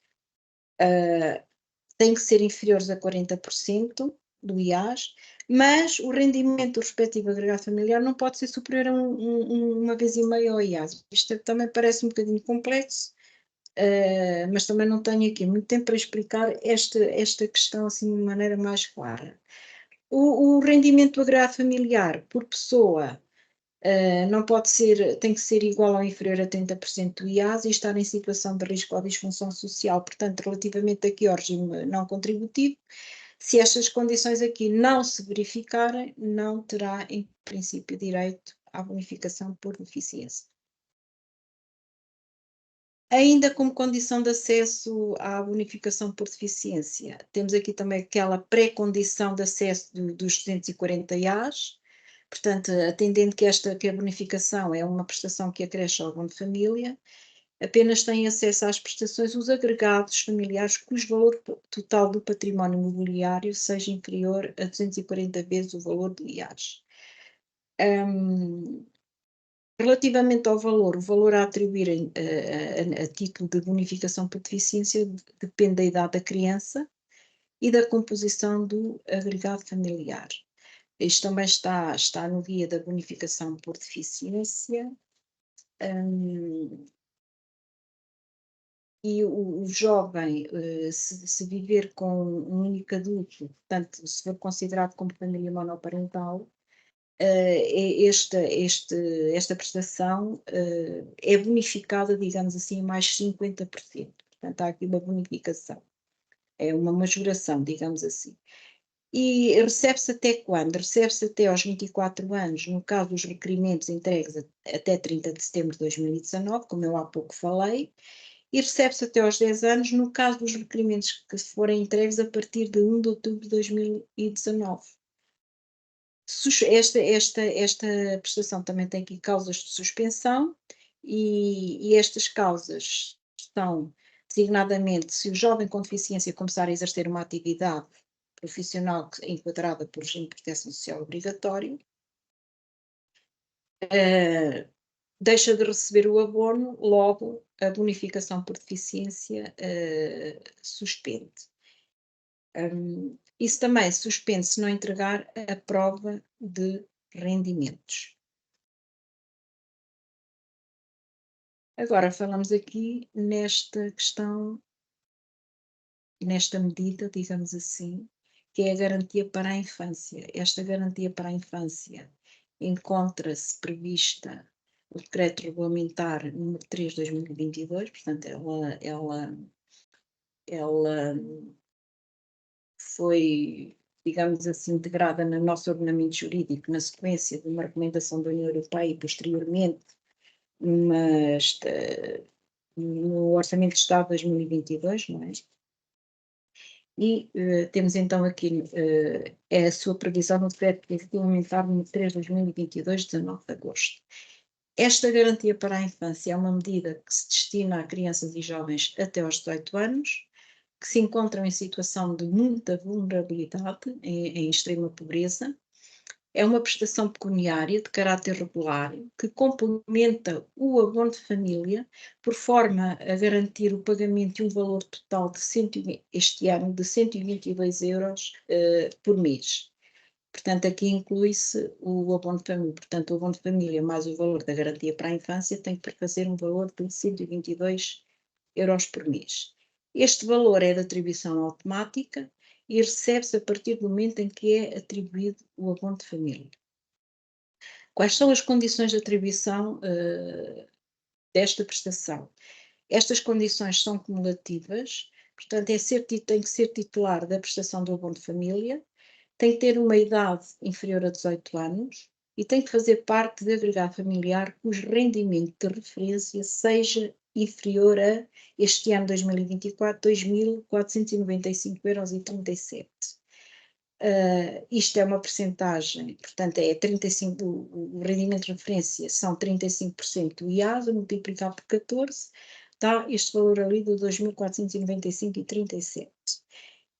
têm que ser inferiores a 40% do IAS, mas o rendimento do respectivo agregado familiar não pode ser superior a 1,5 vezes ao IAS. Isto também parece um bocadinho complexo, mas também não tenho aqui muito tempo para explicar esta questão assim de maneira mais clara. O rendimento do agregado familiar por pessoa não pode ser, tem que ser igual ou inferior a 30% do IAS e estar em situação de risco ou disfunção social. Portanto, relativamente aqui ao regime não contributivo, se estas condições aqui não se verificarem, não terá, em princípio, direito à bonificação por deficiência. Ainda como condição de acesso à bonificação por deficiência, temos aqui também aquela pré-condição de acesso dos 240 IAs, portanto, atendendo que a bonificação é uma prestação que acresce ao abono de família, apenas têm acesso às prestações os agregados familiares cujo valor total do património imobiliário seja inferior a 240 vezes o valor do IAS. Relativamente ao valor, o valor a atribuir a título de bonificação por deficiência depende da idade da criança e da composição do agregado familiar. Isto também está no guia da bonificação por deficiência. E o jovem, se viver com um único adulto, portanto, se for considerado como família monoparental, esta prestação é bonificada, digamos assim, mais 50%. Portanto, há aqui uma bonificação, é uma majoração, digamos assim. E recebe-se até quando? Recebe-se até aos 24 anos, no caso dos requerimentos entregues até 30 de setembro de 2019, como eu há pouco falei, e recebe-se até aos 10 anos, no caso dos requerimentos que forem entregues a partir de 1 de outubro de 2019. Esta prestação também tem aqui causas de suspensão e estas causas são designadamente se o jovem com deficiência começar a exercer uma atividade profissional enquadrada por regime de proteção social obrigatório, deixa de receber o abono, logo a bonificação por deficiência suspende. Isso também suspende se não entregar a prova de rendimentos. Agora falamos aqui nesta questão, nesta medida, digamos assim, que é a garantia para a infância. Esta garantia para a infância encontra-se prevista no Decreto Regulamentar número 3 de 2022, portanto, ela foi, digamos assim, integrada no nosso ordenamento jurídico na sequência de uma recomendação da União Europeia e posteriormente no Orçamento de Estado de 2022, não é? E temos então aqui a sua previsão no Decreto Regulamentar número 3 de 2022, 19 de agosto. Esta garantia para a infância é uma medida que se destina a crianças e jovens até aos 18 anos, que se encontram em situação de muita vulnerabilidade, em extrema pobreza. É uma prestação pecuniária de caráter regular que complementa o abono de família por forma a garantir o pagamento de um valor total este ano de 122 euros por mês. Portanto, aqui inclui-se o abono de família. Portanto, o abono de família mais o valor da garantia para a infância tem que fazer um valor de 122 euros por mês. Este valor é de atribuição automática e recebe-se a partir do momento em que é atribuído o abono de família. Quais são as condições de atribuição desta prestação? Estas condições são cumulativas, portanto, tem que ser titular da prestação do abono de família, tem que ter uma idade inferior a 18 anos e tem que fazer parte de agregado familiar cujo rendimento de referência seja inferior a, este ano 2024, 2.495,37 euros. Isto é uma percentagem, portanto, é 35%, o rendimento de referência são 35% do IAS, multiplicado por 14, dá este valor ali de 2.495,37.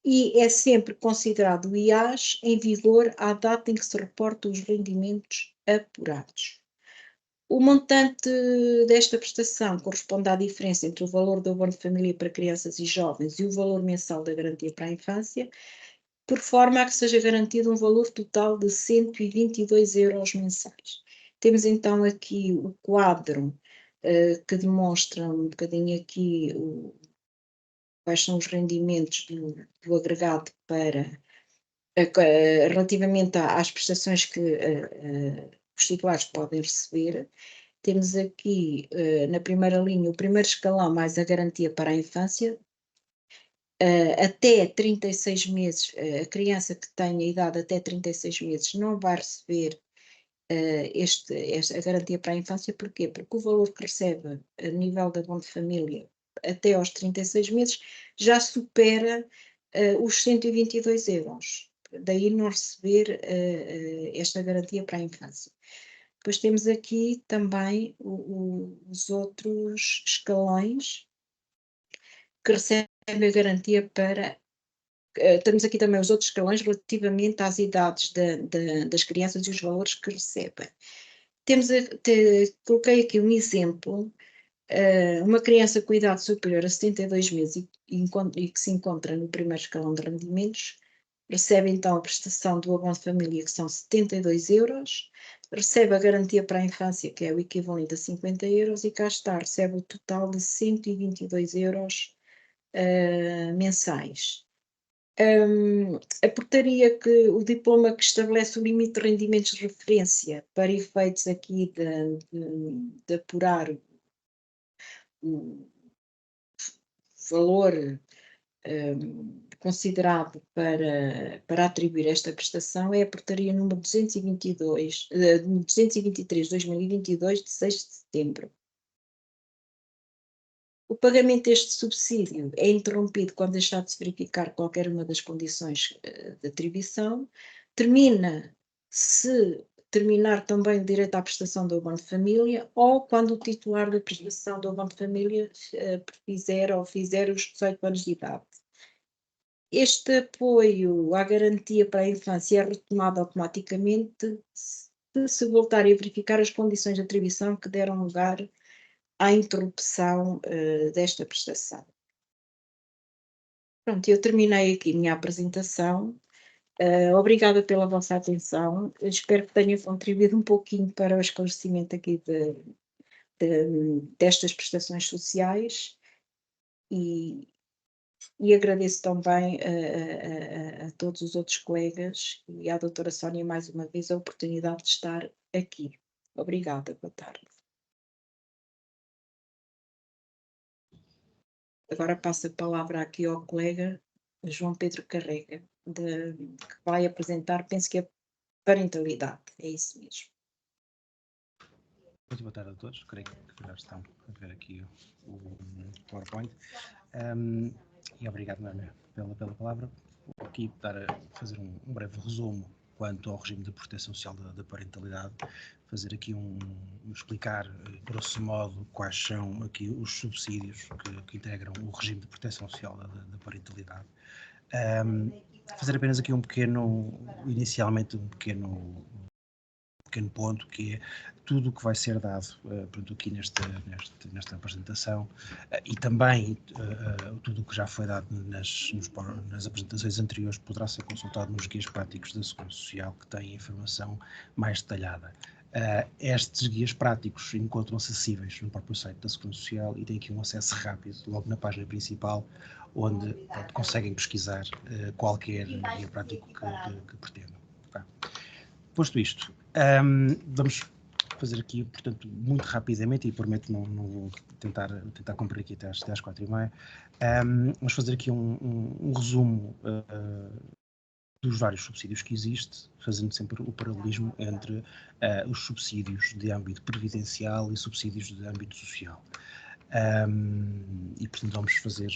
E é sempre considerado o IAS em vigor à data em que se reportam os rendimentos apurados. O montante desta prestação corresponde à diferença entre o valor do abono de família para crianças e jovens e o valor mensal da garantia para a infância, por forma a que seja garantido um valor total de 122 euros mensais. Temos então aqui o quadro que demonstra um bocadinho aqui quais são os rendimentos do agregado relativamente às prestações que os titulares podem receber. Temos aqui na primeira linha o primeiro escalão mais a garantia para a infância, até 36 meses, a criança que tenha idade até 36 meses não vai receber a garantia para a infância. Porquê? Porque o valor que recebe a nível da abono de família até aos 36 meses já supera os 122 euros. Daí não receber esta garantia para a infância. Depois temos aqui também os outros escalões que recebem a garantia para... temos aqui também os outros escalões relativamente às idades das crianças e os valores que recebem. Coloquei aqui um exemplo, uma criança com idade superior a 72 meses e que se encontra no primeiro escalão de rendimentos, recebe então a prestação do abono de família, que são 72 euros, recebe a garantia para a infância, que é o equivalente a 50 euros, e cá está, recebe o total de 122 euros mensais. A portaria o diploma que estabelece o limite de rendimentos de referência para efeitos aqui de apurar o valor considerado para atribuir esta prestação é a portaria número 223/2022, de 6 de setembro. O pagamento deste subsídio é interrompido quando deixar de se verificar qualquer uma das condições de atribuição. Termina se terminar também o direito à prestação do abono de família, ou quando o titular da prestação do abono de família fizer os 18 anos de idade. Este apoio à garantia para a infância é retomado automaticamente se voltarem a verificar as condições de atribuição que deram lugar à interrupção desta prestação. Pronto, eu terminei aqui a minha apresentação. Obrigada pela vossa atenção. Espero que tenha contribuído um pouquinho para o esclarecimento aqui destas prestações sociais, e agradeço também a todos os outros colegas e à doutora Sónia mais uma vez a oportunidade de estar aqui. Obrigada, boa tarde. Agora passo a palavra aqui ao colega João Pedro Carrega, que vai apresentar, penso que é parentalidade, é isso mesmo. Muito boa tarde a todos, creio que já estão a ver aqui o PowerPoint. E obrigado, Ana, pela palavra. Vou aqui fazer um breve resumo quanto ao regime de proteção social da parentalidade, fazer aqui explicar, grosso modo, quais são aqui os subsídios que integram o regime de proteção social da parentalidade. Fazer apenas aqui inicialmente um pequeno ponto, que é tudo o que vai ser dado aqui nesta apresentação, e também tudo o que já foi dado nas apresentações anteriores poderá ser consultado nos guias práticos da Segurança Social, que têm informação mais detalhada. Estes guias práticos encontram-se acessíveis no próprio site da Segurança Social e têm aqui um acesso rápido logo na página principal, onde conseguem pesquisar qualquer guia prático que pretendam. Tá? Posto isto, vamos fazer aqui, portanto, muito rapidamente, e prometo não vou tentar cumprir aqui até às 4h30, vamos fazer aqui um resumo dos vários subsídios que existem, fazendo sempre o paralelismo entre os subsídios de âmbito previdencial e subsídios de âmbito social. E portanto vamos fazer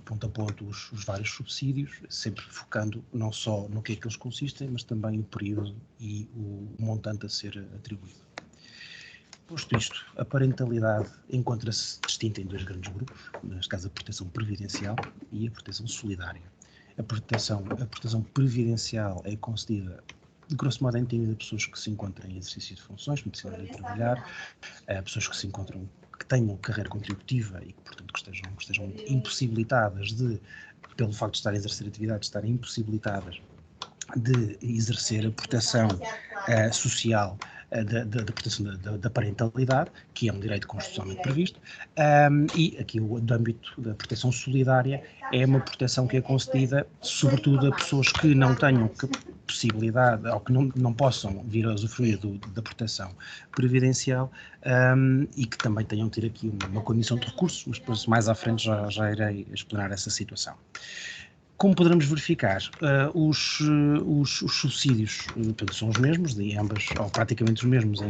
ponto a ponto os vários subsídios, sempre focando não só no que é que eles consistem, mas também o período e o montante a ser atribuído. Posto isto, a parentalidade encontra-se distinta em dois grandes grupos, neste caso a proteção previdencial e a proteção solidária. A proteção previdencial é concedida, de grosso modo, entendida a pessoas que se encontram em exercício de funções, medicina de trabalhar, pessoas que tenham carreira contributiva e que, portanto, que estejam impossibilitadas pelo facto de estarem a exercer atividades, estarem impossibilitadas de exercer a proteção social da proteção da parentalidade, que é um direito constitucionalmente previsto, e aqui o âmbito da proteção solidária é uma proteção que é concedida sobretudo a pessoas que não tenham possibilidade ou que não possam vir a usufruir da proteção previdencial, e que também tenham de ter aqui uma condição de recurso, mas depois mais à frente já irei explanar essa situação. Como poderemos verificar, os subsídios portanto, são os mesmos, de ambas, ou praticamente os mesmos,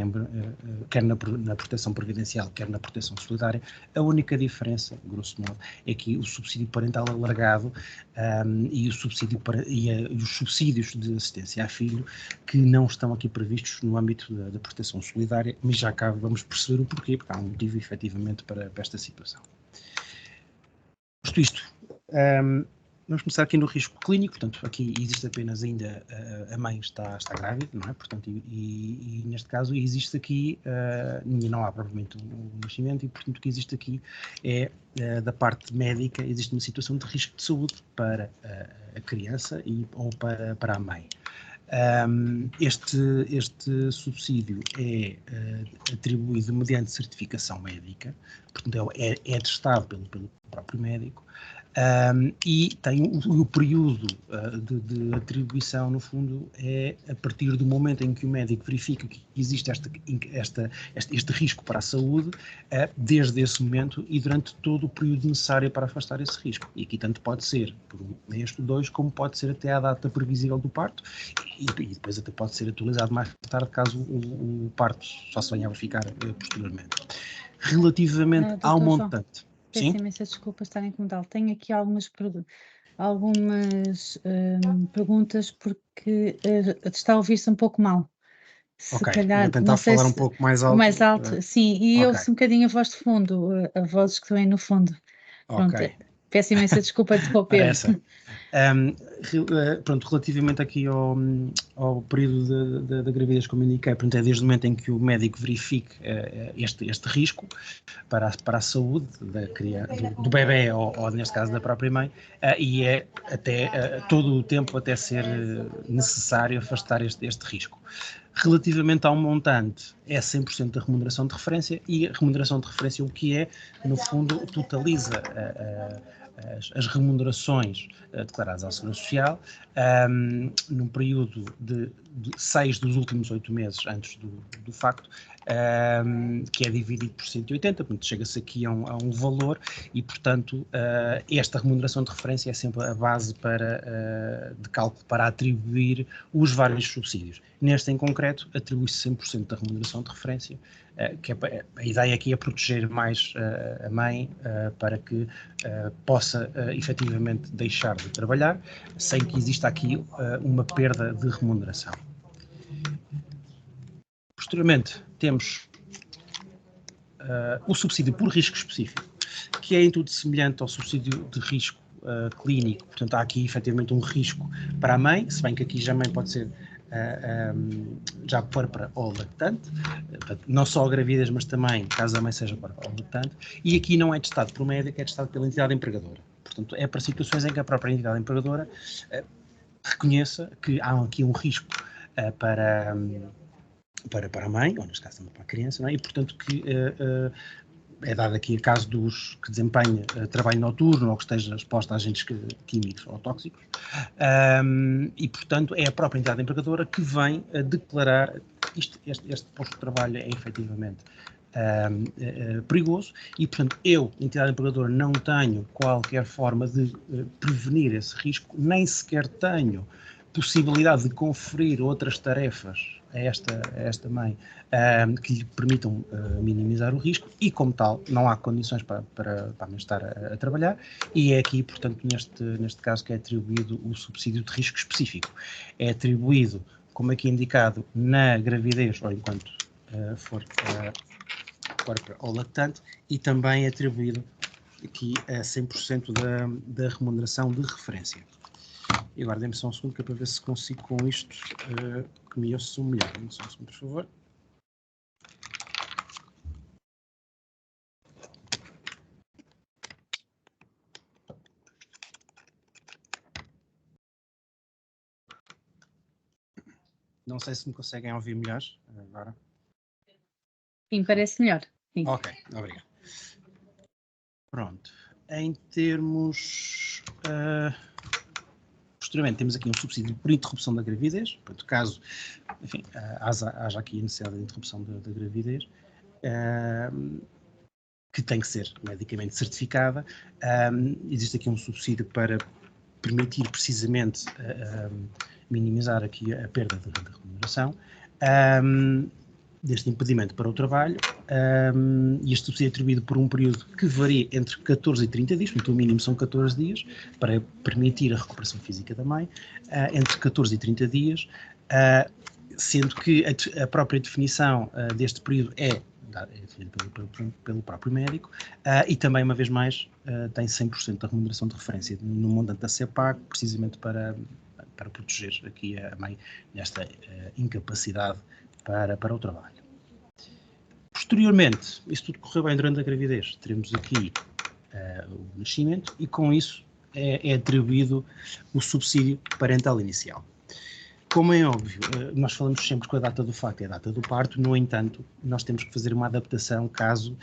quer na proteção previdencial, quer na proteção solidária. A única diferença, grosso modo, é que o subsídio parental alargado e os subsídios de assistência a filho, que não estão aqui previstos no âmbito da proteção solidária, mas já cá vamos perceber o porquê, porque há um motivo, efetivamente, para esta situação. Posto isto, vamos começar aqui no risco clínico. Portanto, aqui existe apenas ainda a mãe está grávida, não é? Portanto, e neste caso existe aqui, não há propriamente o nascimento, e portanto o que existe aqui é, da parte médica, existe uma situação de risco de saúde para a criança ou para a mãe. Este subsídio é atribuído mediante certificação médica, portanto é atestado pelo próprio médico, e tem o período de atribuição, no fundo, é a partir do momento em que o médico verifica que existe este risco para a saúde, desde esse momento e durante todo o período necessário para afastar esse risco. E aqui tanto pode ser por um mês ou dois, como pode ser até à data previsível do parto, e depois até pode ser atualizado mais tarde, caso o parto só se venha a verificar posteriormente. Relativamente ao montante... Peço imensa desculpa estar a incomodá-lo. Tenho aqui algumas perguntas, porque está a ouvir-se um pouco mal. Se calhar, vou tentar falar um pouco mais alto. Mais alto, sim, e ouve-se um bocadinho a voz de fundo, a vozes que estão aí no fundo. Pronto, peço imensa desculpa de interromper. Pronto, relativamente aqui ao período da gravidez, como indiquei, portanto, é desde o momento em que o médico verifique este risco para a saúde do bebê ou neste caso da própria mãe, e é até todo o tempo até ser necessário afastar este risco. Relativamente ao montante, é 100% da remuneração de referência, e a remuneração de referência o que é, no fundo, totaliza as remunerações declaradas à Segurança Social num período de 6 dos últimos 8 meses antes do facto, que é dividido por 180, portanto chega-se aqui a um valor, e portanto esta remuneração de referência é sempre a base de cálculo para atribuir os vários subsídios. Neste em concreto, atribui-se 100% da remuneração de referência, que a ideia aqui é proteger mais a mãe para que possa efetivamente deixar de trabalhar sem que exista aqui uma perda de remuneração. Posteriormente, temos o subsídio por risco específico, que é em tudo semelhante ao subsídio de risco clínico. Portanto, há aqui efetivamente um risco para a mãe, se bem que aqui também pode ser já para o lactante, não só a gravidez, mas também caso a mãe seja para o lactante, e aqui não é testado pelo médico, é testado pela entidade empregadora. Portanto, é para situações em que a própria entidade empregadora reconheça que há aqui um risco para a mãe, ou neste caso também para a criança, não é? E portanto que é dado aqui a caso dos que desempenha trabalho noturno ou que esteja exposto a agentes químicos ou tóxicos, e portanto é a própria entidade empregadora que vem a declarar este posto de trabalho é efetivamente perigoso, e portanto eu, entidade empregadora, não tenho qualquer forma de prevenir esse risco, nem sequer tenho possibilidade de conferir outras tarefas a esta mãe que lhe permitam minimizar o risco, e como tal não há condições para a mãe estar a trabalhar, e é aqui, portanto, neste caso que é atribuído o subsídio de risco específico. É atribuído, como aqui indicado, na gravidez ou enquanto for ao lactante, e também é atribuído aqui a 100% da remuneração de referência. E agora dê-me só um segundo, que é para ver se consigo com isto que me ouçam melhor. Dê-me só um segundo, por favor. Não sei se me conseguem ouvir melhor agora. Sim, parece melhor. Sim. Ok, obrigado. Pronto. Em termos... posteriormente temos aqui um subsídio por interrupção da gravidez, portanto, caso, enfim, haja aqui a necessidade de interrupção da gravidez, que tem que ser medicamente certificada. Existe aqui um subsídio para permitir precisamente minimizar aqui a perda de remuneração, deste impedimento para o trabalho, e este subsídio é atribuído por um período que varia entre 14 e 30 dias, portanto o mínimo são 14 dias, para permitir a recuperação física da mãe, entre 14 e 30 dias, sendo que a própria definição deste período é definida pelo próprio médico, e também, uma vez mais, tem 100% da remuneração de referência no montante a ser pago, precisamente para proteger aqui a mãe nesta incapacidade para o trabalho. Posteriormente, isso tudo correu bem durante a gravidez, teremos aqui o nascimento e com isso é atribuído o subsídio parental inicial. Como é óbvio, nós falamos sempre que a data do facto é a data do parto, no entanto, nós temos que fazer uma adaptação caso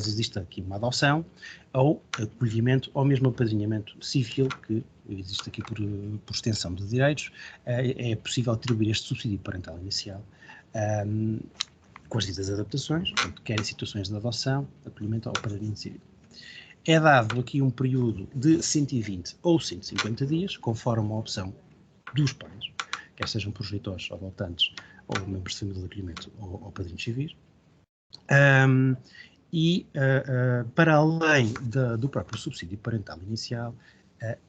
exista aqui uma adoção, ou acolhimento, ou mesmo apadrinhamento civil, que existe aqui por extensão de direitos. É possível atribuir este subsídio parental inicial com as devidas adaptações, portanto, quer em situações de adoção, acolhimento ou apadrinhamento civil. É dado aqui um período de 120 ou 150 dias, conforme a opção dos pais, quer sejam progenitores ou adotantes, ou membros de família de acolhimento, ou padrinhos civis. Para além do próprio subsídio parental inicial,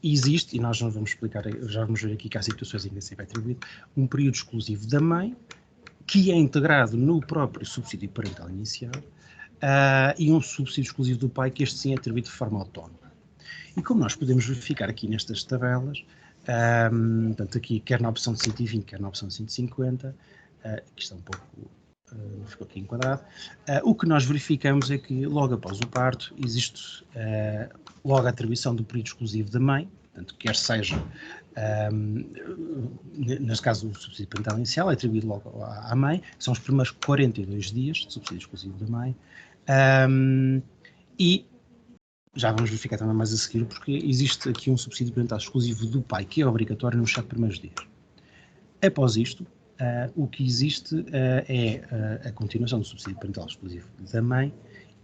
existe, e nós não vamos explicar, já vamos ver aqui que há situações em que se vai atribuir, um período exclusivo da mãe, que é integrado no próprio subsídio parental inicial, e um subsídio exclusivo do pai, que este sim é atribuído de forma autónoma. E como nós podemos verificar aqui nestas tabelas, portanto aqui quer na opção de 120, quer na opção de 150, que está um pouco, ficou aqui enquadrado, o que nós verificamos é que logo após o parto existe logo a atribuição do período exclusivo da mãe, portanto quer seja, neste caso o subsídio parental inicial é atribuído logo à mãe, são os primeiros 42 dias de subsídio exclusivo da mãe, e já vamos verificar também mais a seguir, porque existe aqui um subsídio parental exclusivo do pai, que é obrigatório nos 7 primeiros dias. Após isto, o que existe é a continuação do subsídio parental exclusivo da mãe,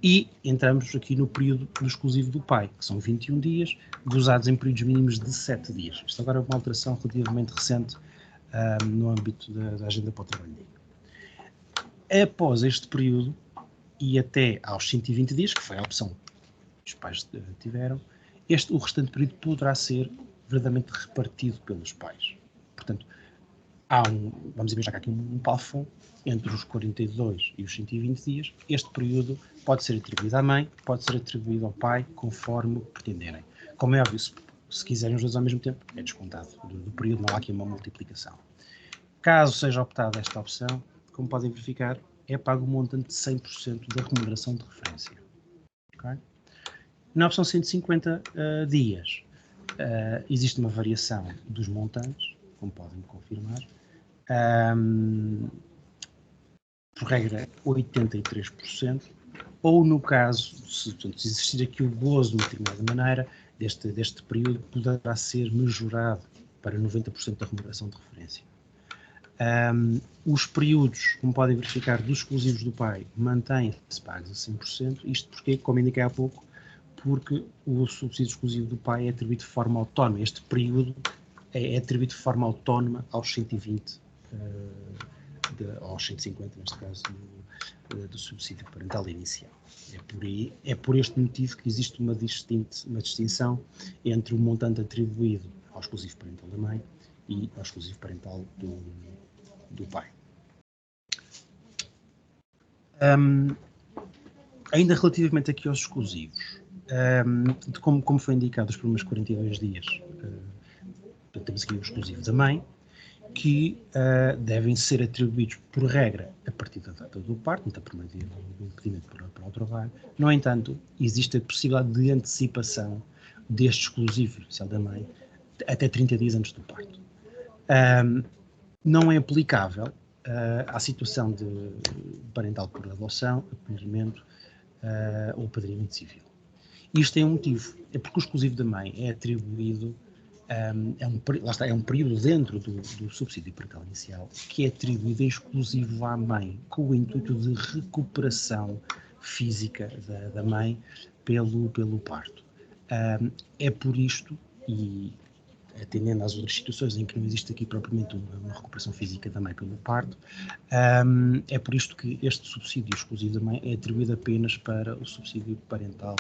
e entramos aqui no período do exclusivo do pai, que são 21 dias, gozados em períodos mínimos de 7 dias. Isto agora é uma alteração relativamente recente no âmbito da agenda para o trabalho. Após este período, e até aos 120 dias, que foi a opção os pais tiveram, o restante período poderá ser verdadeiramente repartido pelos pais. Portanto, vamos imaginar que há aqui um plafond entre os 42 e os 120 dias. Este período pode ser atribuído à mãe, pode ser atribuído ao pai, conforme pretenderem. Como é óbvio, se quiserem os dois ao mesmo tempo, é descontado do período, não há aqui uma multiplicação. Caso seja optada esta opção, como podem verificar, é pago um montante de 100% da remuneração de referência. Okay? Na opção 150 dias, existe uma variação dos montantes, como podem confirmar, por regra 83%, ou no caso, se existir aqui o gozo de uma determinada maneira, deste período poderá ser majorado para 90% da remuneração de referência. Os períodos, como podem verificar, dos exclusivos do pai mantêm-se pagos a 100%, isto porque, como indiquei há pouco, porque o subsídio exclusivo do pai é atribuído de forma autónoma. Este período é atribuído de forma autónoma aos 120, aos 150, neste caso, do subsídio parental inicial. É por este motivo que existe uma distinção entre o montante atribuído ao exclusivo parental da mãe e ao exclusivo parental do pai. Ainda relativamente aqui aos exclusivos, como foi indicado, os primeiros 42 dias, temos aqui o exclusivo da mãe, que devem ser atribuídos por regra a partir da data do parto, então primeiro dia do impedimento para o trabalho. No entanto, existe a possibilidade de antecipação deste exclusivo inicial da mãe até 30 dias antes do parto. Não é aplicável à situação de parental por adoção, acolhimento ou padrinhamento civil. Isto tem um motivo, é porque o exclusivo da mãe é atribuído, é um período dentro do subsídio parental inicial que é atribuído em exclusivo à mãe, com o intuito de recuperação física da mãe pelo parto. É por isto e atendendo às outras situações em que não existe aqui propriamente uma recuperação física da mãe pelo parto, é por isto que este subsídio exclusivo da mãe é atribuído apenas para o subsídio parental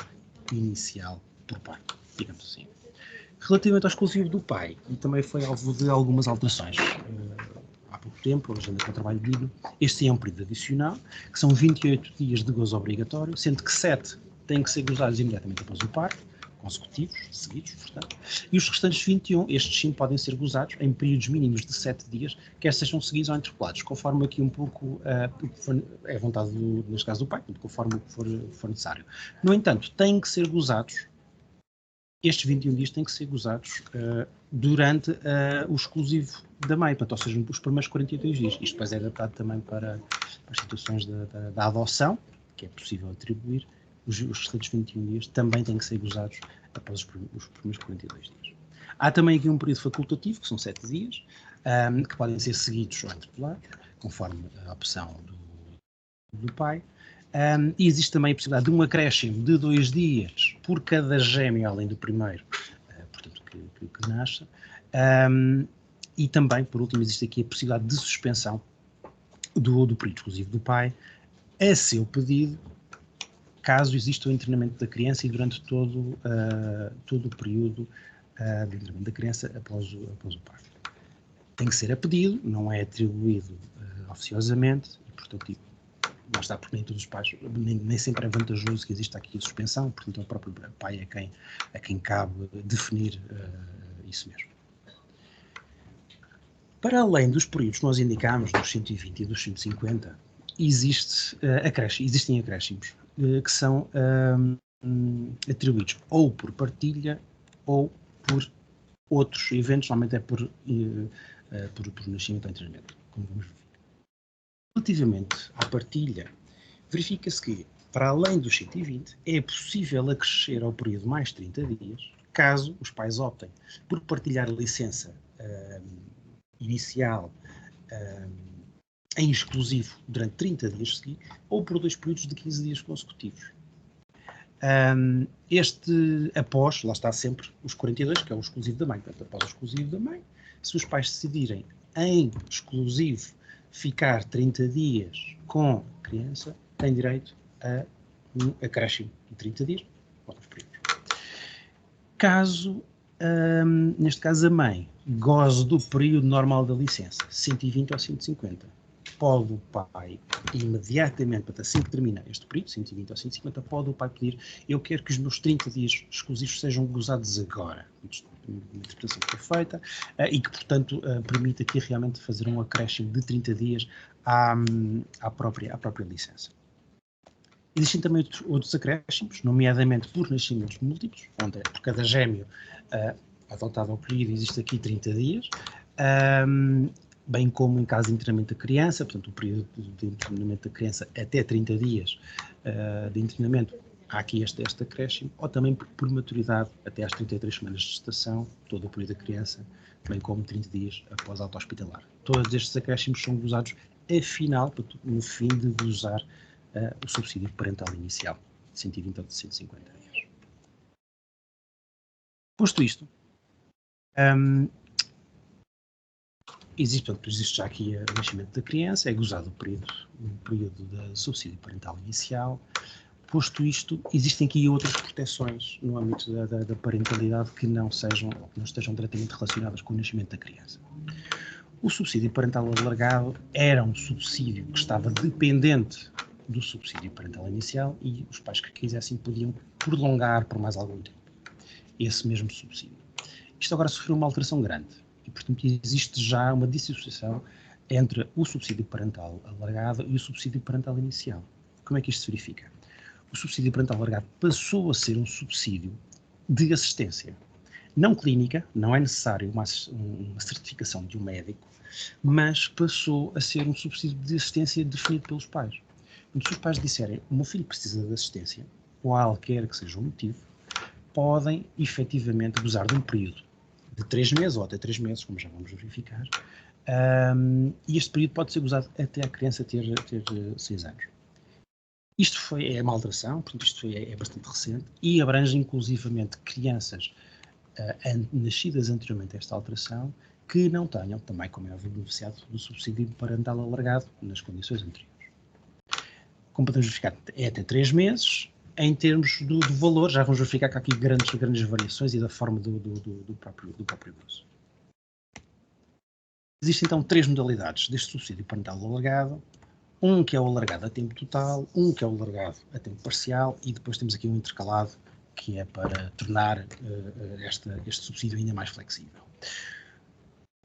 inicial por parto, digamos assim. Relativamente ao exclusivo do pai, e também foi alvo de algumas alterações há pouco tempo, hoje anda com o trabalho digno, este é um período adicional, que são 28 dias de gozo obrigatório, sendo que 7 têm que ser gozados imediatamente após o parto, consecutivos, seguidos, portanto, e os restantes 21, estes sim podem ser gozados em períodos mínimos de 7 dias, quer sejam seguidos ou intercalados, conforme aqui um pouco é vontade, neste caso do pai, conforme for necessário. No entanto, têm que ser gozados, estes 21 dias têm que ser gozados durante o exclusivo da mãe, portanto, ou seja, os primeiros 42 dias. Isto depois é adaptado também para as situações da adoção, que é possível atribuir. Os restantes 21 dias também têm que ser gozados após os primeiros 42 dias. Há também aqui um período facultativo, que são 7 dias, que podem ser seguidos ou intercalados, conforme a opção do pai. E existe também a possibilidade de um acréscimo de 2 dias por cada gêmeo, além do primeiro, portanto, que nasce. E também, por último, existe aqui a possibilidade de suspensão do período exclusivo do pai, a seu pedido, caso exista o internamento da criança e durante todo o período de internamento da criança após o parto. Tem que ser a pedido, não é atribuído oficiosamente, e, portanto, não está porque nem todos os pais, nem sempre é vantajoso que exista aqui a suspensão, portanto, o próprio pai a quem cabe definir isso mesmo. Para além dos períodos que nós indicámos, dos 120 e dos 150, existem acréscimos que são atribuídos ou por partilha ou por outros eventos, normalmente é por nascimento ou internamento, como vamos ver. Relativamente à partilha, verifica-se que, para além dos 120, é possível acrescer ao período mais 30 dias, caso os pais optem por partilhar a licença inicial em exclusivo durante 30 dias seguidos ou por 2 períodos de 15 dias consecutivos. Após, lá está sempre, os 42, que é o exclusivo da mãe. Portanto, após o exclusivo da mãe, se os pais decidirem em exclusivo ficar 30 dias com a criança, têm direito a um acréscimo de 30 dias, ou 2 períodos. Caso, neste caso, a mãe goze do período normal da licença, 120 ou 150, pode o pai imediatamente, assim que termina este período, 120 ou 150, pode o pai pedir: eu quero que os meus 30 dias exclusivos sejam gozados agora. Uma interpretação que foi feita e que, portanto, permite aqui realmente fazer um acréscimo de 30 dias à própria licença. Existem também outros acréscimos, nomeadamente por nascimentos múltiplos, onde por cada gêmeo adotado ao período existe aqui 30 dias, bem como em caso de internamento da criança, portanto o período de internamento da criança até 30 dias de internamento, há aqui este acréscimo, ou também por maturidade até às 33 semanas de gestação, todo o período da criança, bem como 30 dias após alta hospitalar. Todos estes acréscimos são gozados afinal, no fim de gozar o subsídio parental inicial, de 120 ou de 150 dias. Posto isto, existe já aqui o nascimento da criança, é gozado o período de subsídio parental inicial. Posto isto, existem aqui outras proteções no âmbito da parentalidade que não estejam diretamente relacionadas com o nascimento da criança. O subsídio parental alargado era um subsídio que estava dependente do subsídio parental inicial e os pais que quisessem podiam prolongar por mais algum tempo esse mesmo subsídio. Isto agora sofreu uma alteração grande e, portanto, existe já uma dissociação entre o subsídio parental alargado e o subsídio parental inicial. Como é que isto se verifica? O subsídio parental alargado passou a ser um subsídio de assistência. Não clínica, não é necessário uma certificação de um médico, mas passou a ser um subsídio de assistência definido pelos pais. Quando os pais disserem: o meu filho precisa de assistência, qualquer que seja o motivo, podem efetivamente gozar de um período de 3 meses ou até 3 meses, como já vamos verificar, e este período pode ser gozado até a criança ter 6 anos. Isto é uma alteração, portanto isto é bastante recente e abrange inclusivamente crianças nascidas anteriormente a esta alteração, que não tenham, também como é óbvio, beneficiado do subsídio parental alargado nas condições anteriores. Como podemos verificar, é até 3 meses. Em termos do valor, já vamos verificar que há aqui grandes variações e da forma do próprio gozo. Existem então 3 modalidades deste subsídio parental alargado. Um que é o alargado a tempo total, um que é o alargado a tempo parcial e depois temos aqui um intercalado que é para tornar este subsídio ainda mais flexível.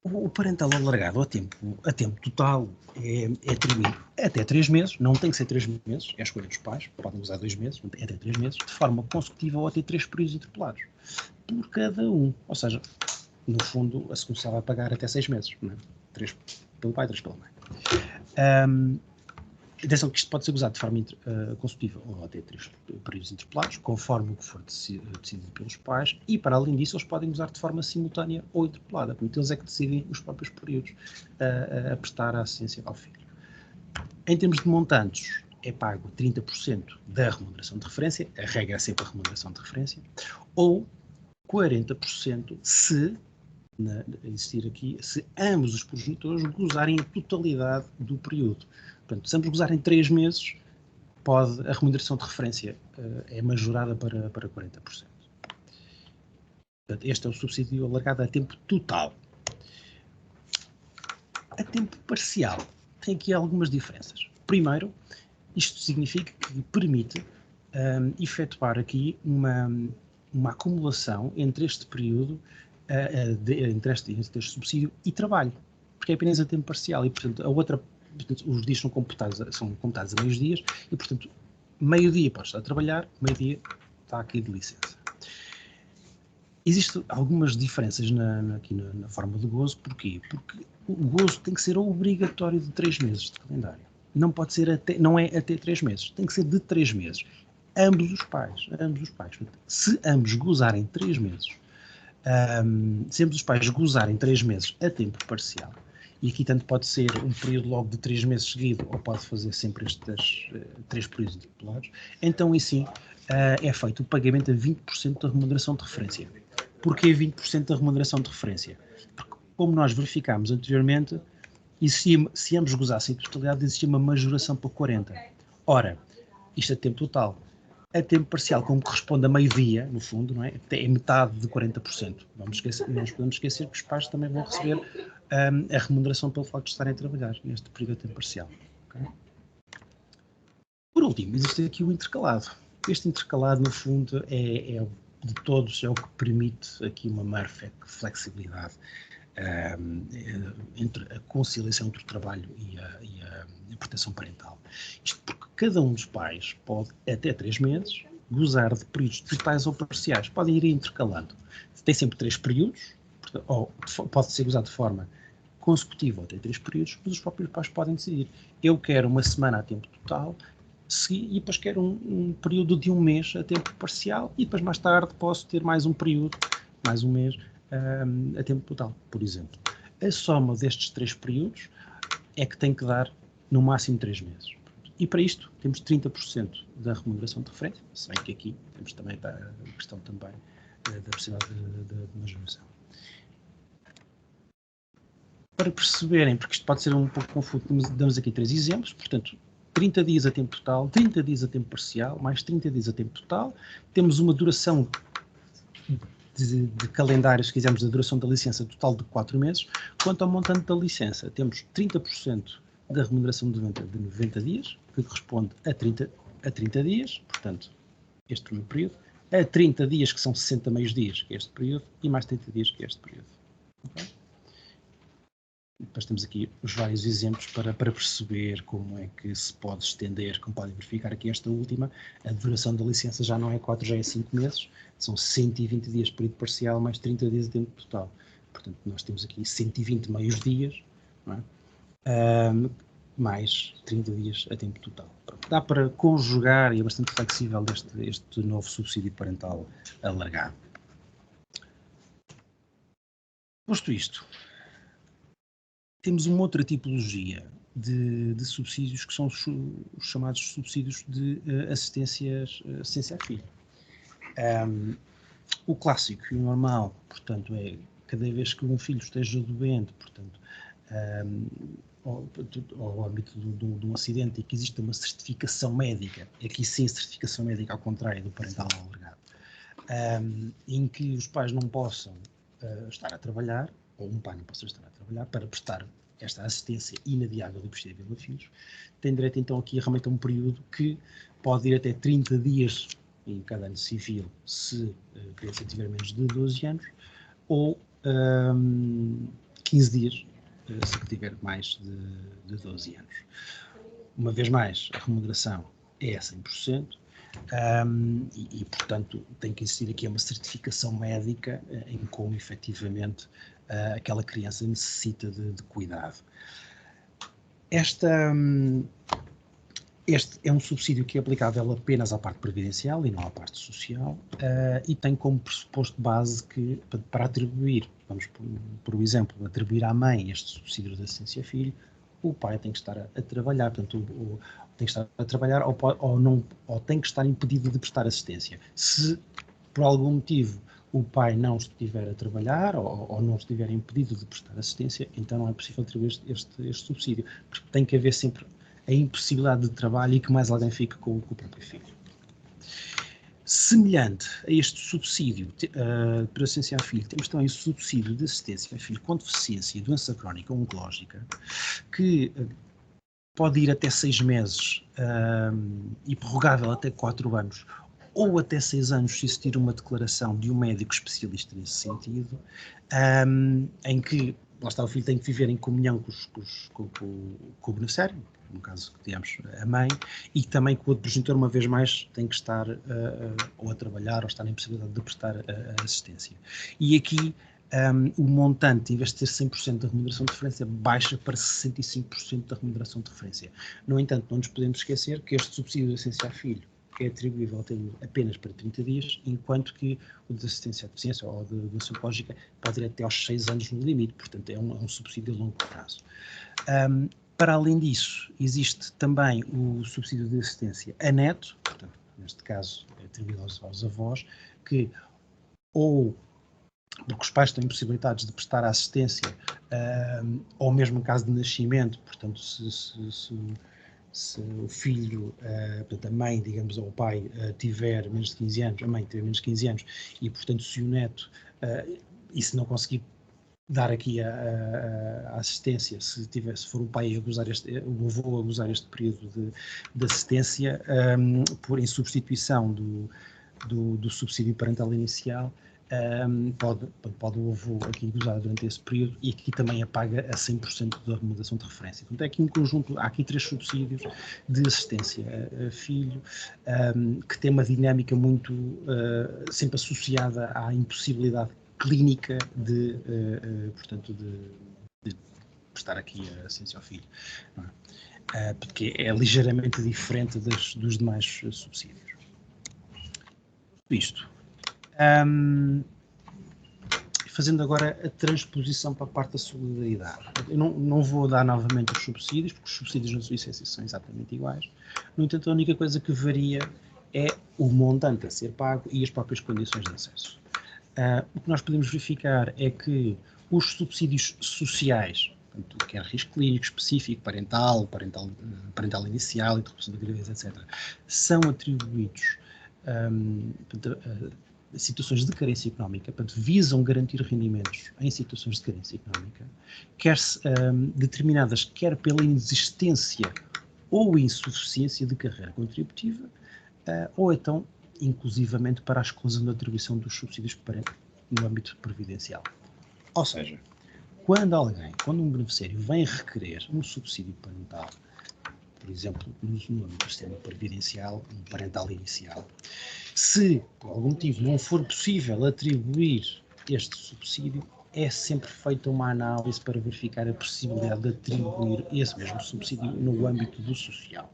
O parental alargado a tempo total é atribuído até 3 meses, não tem que ser 3 meses, é a escolha dos pais, podem usar 2 meses, até 3 meses, de forma consecutiva ou até 3 períodos interpelados, por cada um. Ou seja, no fundo, a segunda vai pagar até 6 meses, não é? 3 pelo pai, 3 pela mãe. Atenção que isto pode ser usado de forma consecutiva ou até 3 períodos interpelados, conforme o que for decidido pelos pais, e para além disso eles podem usar de forma simultânea ou interpelada, portanto eles é que decidem os próprios períodos a prestar a assistência ao filho. Em termos de montantes, é pago 30% da remuneração de referência, a regra é sempre a remuneração de referência, ou 40% se ambos os progenitores gozarem a totalidade do período. Portanto, se ambos gozarem 3 meses, a remuneração de referência é majorada para 40%. Portanto, este é o subsídio alargado a tempo total. A tempo parcial tem aqui algumas diferenças. Primeiro, isto significa que permite efetuar aqui uma acumulação entre este período, entre este subsídio e trabalho, porque é apenas a tempo parcial e, portanto, os dias são computados a meios dias e, portanto, meio-dia pode estar a trabalhar, meio-dia está aqui de licença. Existem algumas diferenças aqui na forma do gozo. Porquê? Porque o gozo tem que ser obrigatório de 3 meses de calendário. Não pode ser não é até 3 meses, tem que ser de 3 meses. Ambos os pais. Se ambos gozarem 3 meses, se ambos os pais gozarem 3 meses a tempo parcial, e aqui tanto pode ser um período logo de 3 meses seguido, ou pode fazer sempre estes 3 períodos interpelados, então e sim é feito o pagamento a 20% da remuneração de referência. Porquê 20% da remuneração de referência? Porque, como nós verificámos anteriormente, se ambos gozassem a totalidade, existia uma majoração para 40%. Ora, isto é tempo total. A tempo parcial, como corresponde a meio-dia, no fundo, não é? É metade de 40%. Não nos podemos esquecer que os pais também vão receber a remuneração pelo facto de estarem a trabalhar neste período a tempo parcial. Okay? Por último, existe aqui o intercalado. Este intercalado, no fundo, de todos, é o que permite aqui uma maior flexibilidade entre a conciliação entre o trabalho e a proteção parental. Isto porque cada um dos pais pode, até 3 meses, gozar de períodos totais ou parciais. Podem ir intercalando. Tem sempre 3 períodos, ou pode ser gozado de forma consecutiva ou até 3 períodos, mas os próprios pais podem decidir. Eu quero uma semana a tempo total, e depois quero um período de 1 mês a tempo parcial, e depois mais tarde posso ter mais um período, mais 1 mês, a tempo total, por exemplo. A soma destes 3 períodos é que tem que dar no máximo 3 meses. E para isto temos 30% da remuneração de referência, se bem que aqui temos também a questão também da possibilidade de majoração. Para perceberem, porque isto pode ser um pouco confuso, damos aqui 3 exemplos, portanto, 30 dias a tempo total, 30 dias a tempo parcial, mais 30 dias a tempo total. Temos uma duração de calendário, se quisermos, da duração da licença total de 4 meses. Quanto ao montante da licença, temos 30% da remuneração de 90 dias, que corresponde a 30 dias, portanto, este primeiro período, a 30 dias, que são 60 meios dias, que é este período, e mais 30 dias, que é este período. Okay? Depois temos aqui os vários exemplos para perceber como é que se pode estender, como podem verificar aqui esta última, a duração da licença já não é 4, já é 5 meses, são 120 dias de período parcial, mais 30 dias de tempo total. Portanto, nós temos aqui 120 meios dias, não é? Mais 30 dias a tempo total. Pronto, dá para conjugar e é bastante flexível este novo subsídio parental alargado. Posto isto, temos uma outra tipologia de subsídios que são os chamados subsídios de assistência a filho. O clássico e o normal, portanto, é cada vez que um filho esteja doente, portanto, ao âmbito de um acidente e que existe uma certificação médica, aqui sim certificação médica ao contrário do parental alegado, em que os pais não possam estar a trabalhar, ou um pai não possa estar a trabalhar, para prestar esta assistência inadiável e prescindível a filhos, tem direito então aqui realmente a um período que pode ir até 30 dias em cada ano civil, se a criança tiver menos de 12 anos, ou 15 dias, se tiver mais de 12 anos. Uma vez mais, a remuneração é 100%, e, portanto, tem que existir aqui uma certificação médica em como, efetivamente, aquela criança necessita de cuidado. Este é um subsídio que é aplicável apenas à parte previdencial e não à parte social, e tem como pressuposto base que, para atribuir, vamos por exemplo, atribuir à mãe este subsídio de assistência a filho, o pai tem que estar a trabalhar, portanto, tem que estar a trabalhar ou tem que estar impedido de prestar assistência. Se, por algum motivo, o pai não estiver a trabalhar ou não estiver impedido de prestar assistência, então não é possível atribuir este subsídio, porque tem que haver sempre a impossibilidade de trabalho e que mais alguém fique com o próprio filho. Semelhante a este subsídio para assistência a filho, temos também o subsídio de assistência a filho com deficiência e doença crónica oncológica, que pode ir até 6 meses e prorrogável até 4 anos, ou até 6 anos se existir uma declaração de um médico especialista nesse sentido, em que lá está, o filho tem que viver em comunhão com o beneficiário, no caso que digamos a mãe, e também que o outro progenitor, uma vez mais, tem que estar ou a trabalhar ou estar na impossibilidade de prestar assistência. E aqui o montante, em vez de ter 100% da remuneração de referência, baixa para 65% da remuneração de referência. No entanto, não nos podemos esquecer que este subsídio de assistência a filho é atribuível apenas para 30 dias, enquanto que o de assistência à deficiência ou de doença oncológica pode ir até aos 6 anos no limite, portanto é um subsídio a longo prazo. Para além disso, existe também o subsídio de assistência a neto, portanto, neste caso é atribuído aos avós, que ou porque os pais têm possibilidades de prestar assistência, ou mesmo em caso de nascimento, portanto, se o filho, portanto, a mãe, digamos, ou o pai tiver menos de 15 anos, a mãe tiver menos de 15 anos, e, portanto, se o neto, e se não conseguir dar aqui a assistência, se for o pai a gozar o avô a gozar este período de assistência, em substituição do subsídio parental inicial, pode o avô aqui gozar durante esse período e aqui também apaga a 100% da remuneração de referência. Portanto, é aqui um conjunto, há aqui 3 subsídios de assistência a filho, que tem uma dinâmica muito sempre associada à impossibilidade clínica portanto, de prestar aqui a assistência ao filho, não é? Porque é ligeiramente diferente dos demais subsídios. Isto. Fazendo agora a transposição para a parte da solidariedade. Eu não vou dar novamente os subsídios, porque os subsídios na Suíça são exatamente iguais. No entanto, a única coisa que varia é o montante a ser pago e as próprias condições de acesso. O que nós podemos verificar é que os subsídios sociais, portanto, quer risco clínico específico, parental inicial, interrupção da gravidez, etc., são atribuídos a situações de carência económica, portanto, visam garantir rendimentos em situações de carência económica, determinadas quer pela inexistência ou insuficiência de carreira contributiva, ou então, inclusivamente, para a exclusão da atribuição dos subsídios no âmbito previdencial. Ou seja, quando um beneficiário vem requerer um subsídio parental, por exemplo, no âmbito do sistema previdencial, um parental inicial, se, por algum motivo, não for possível atribuir este subsídio, é sempre feita uma análise para verificar a possibilidade de atribuir esse mesmo subsídio no âmbito do social.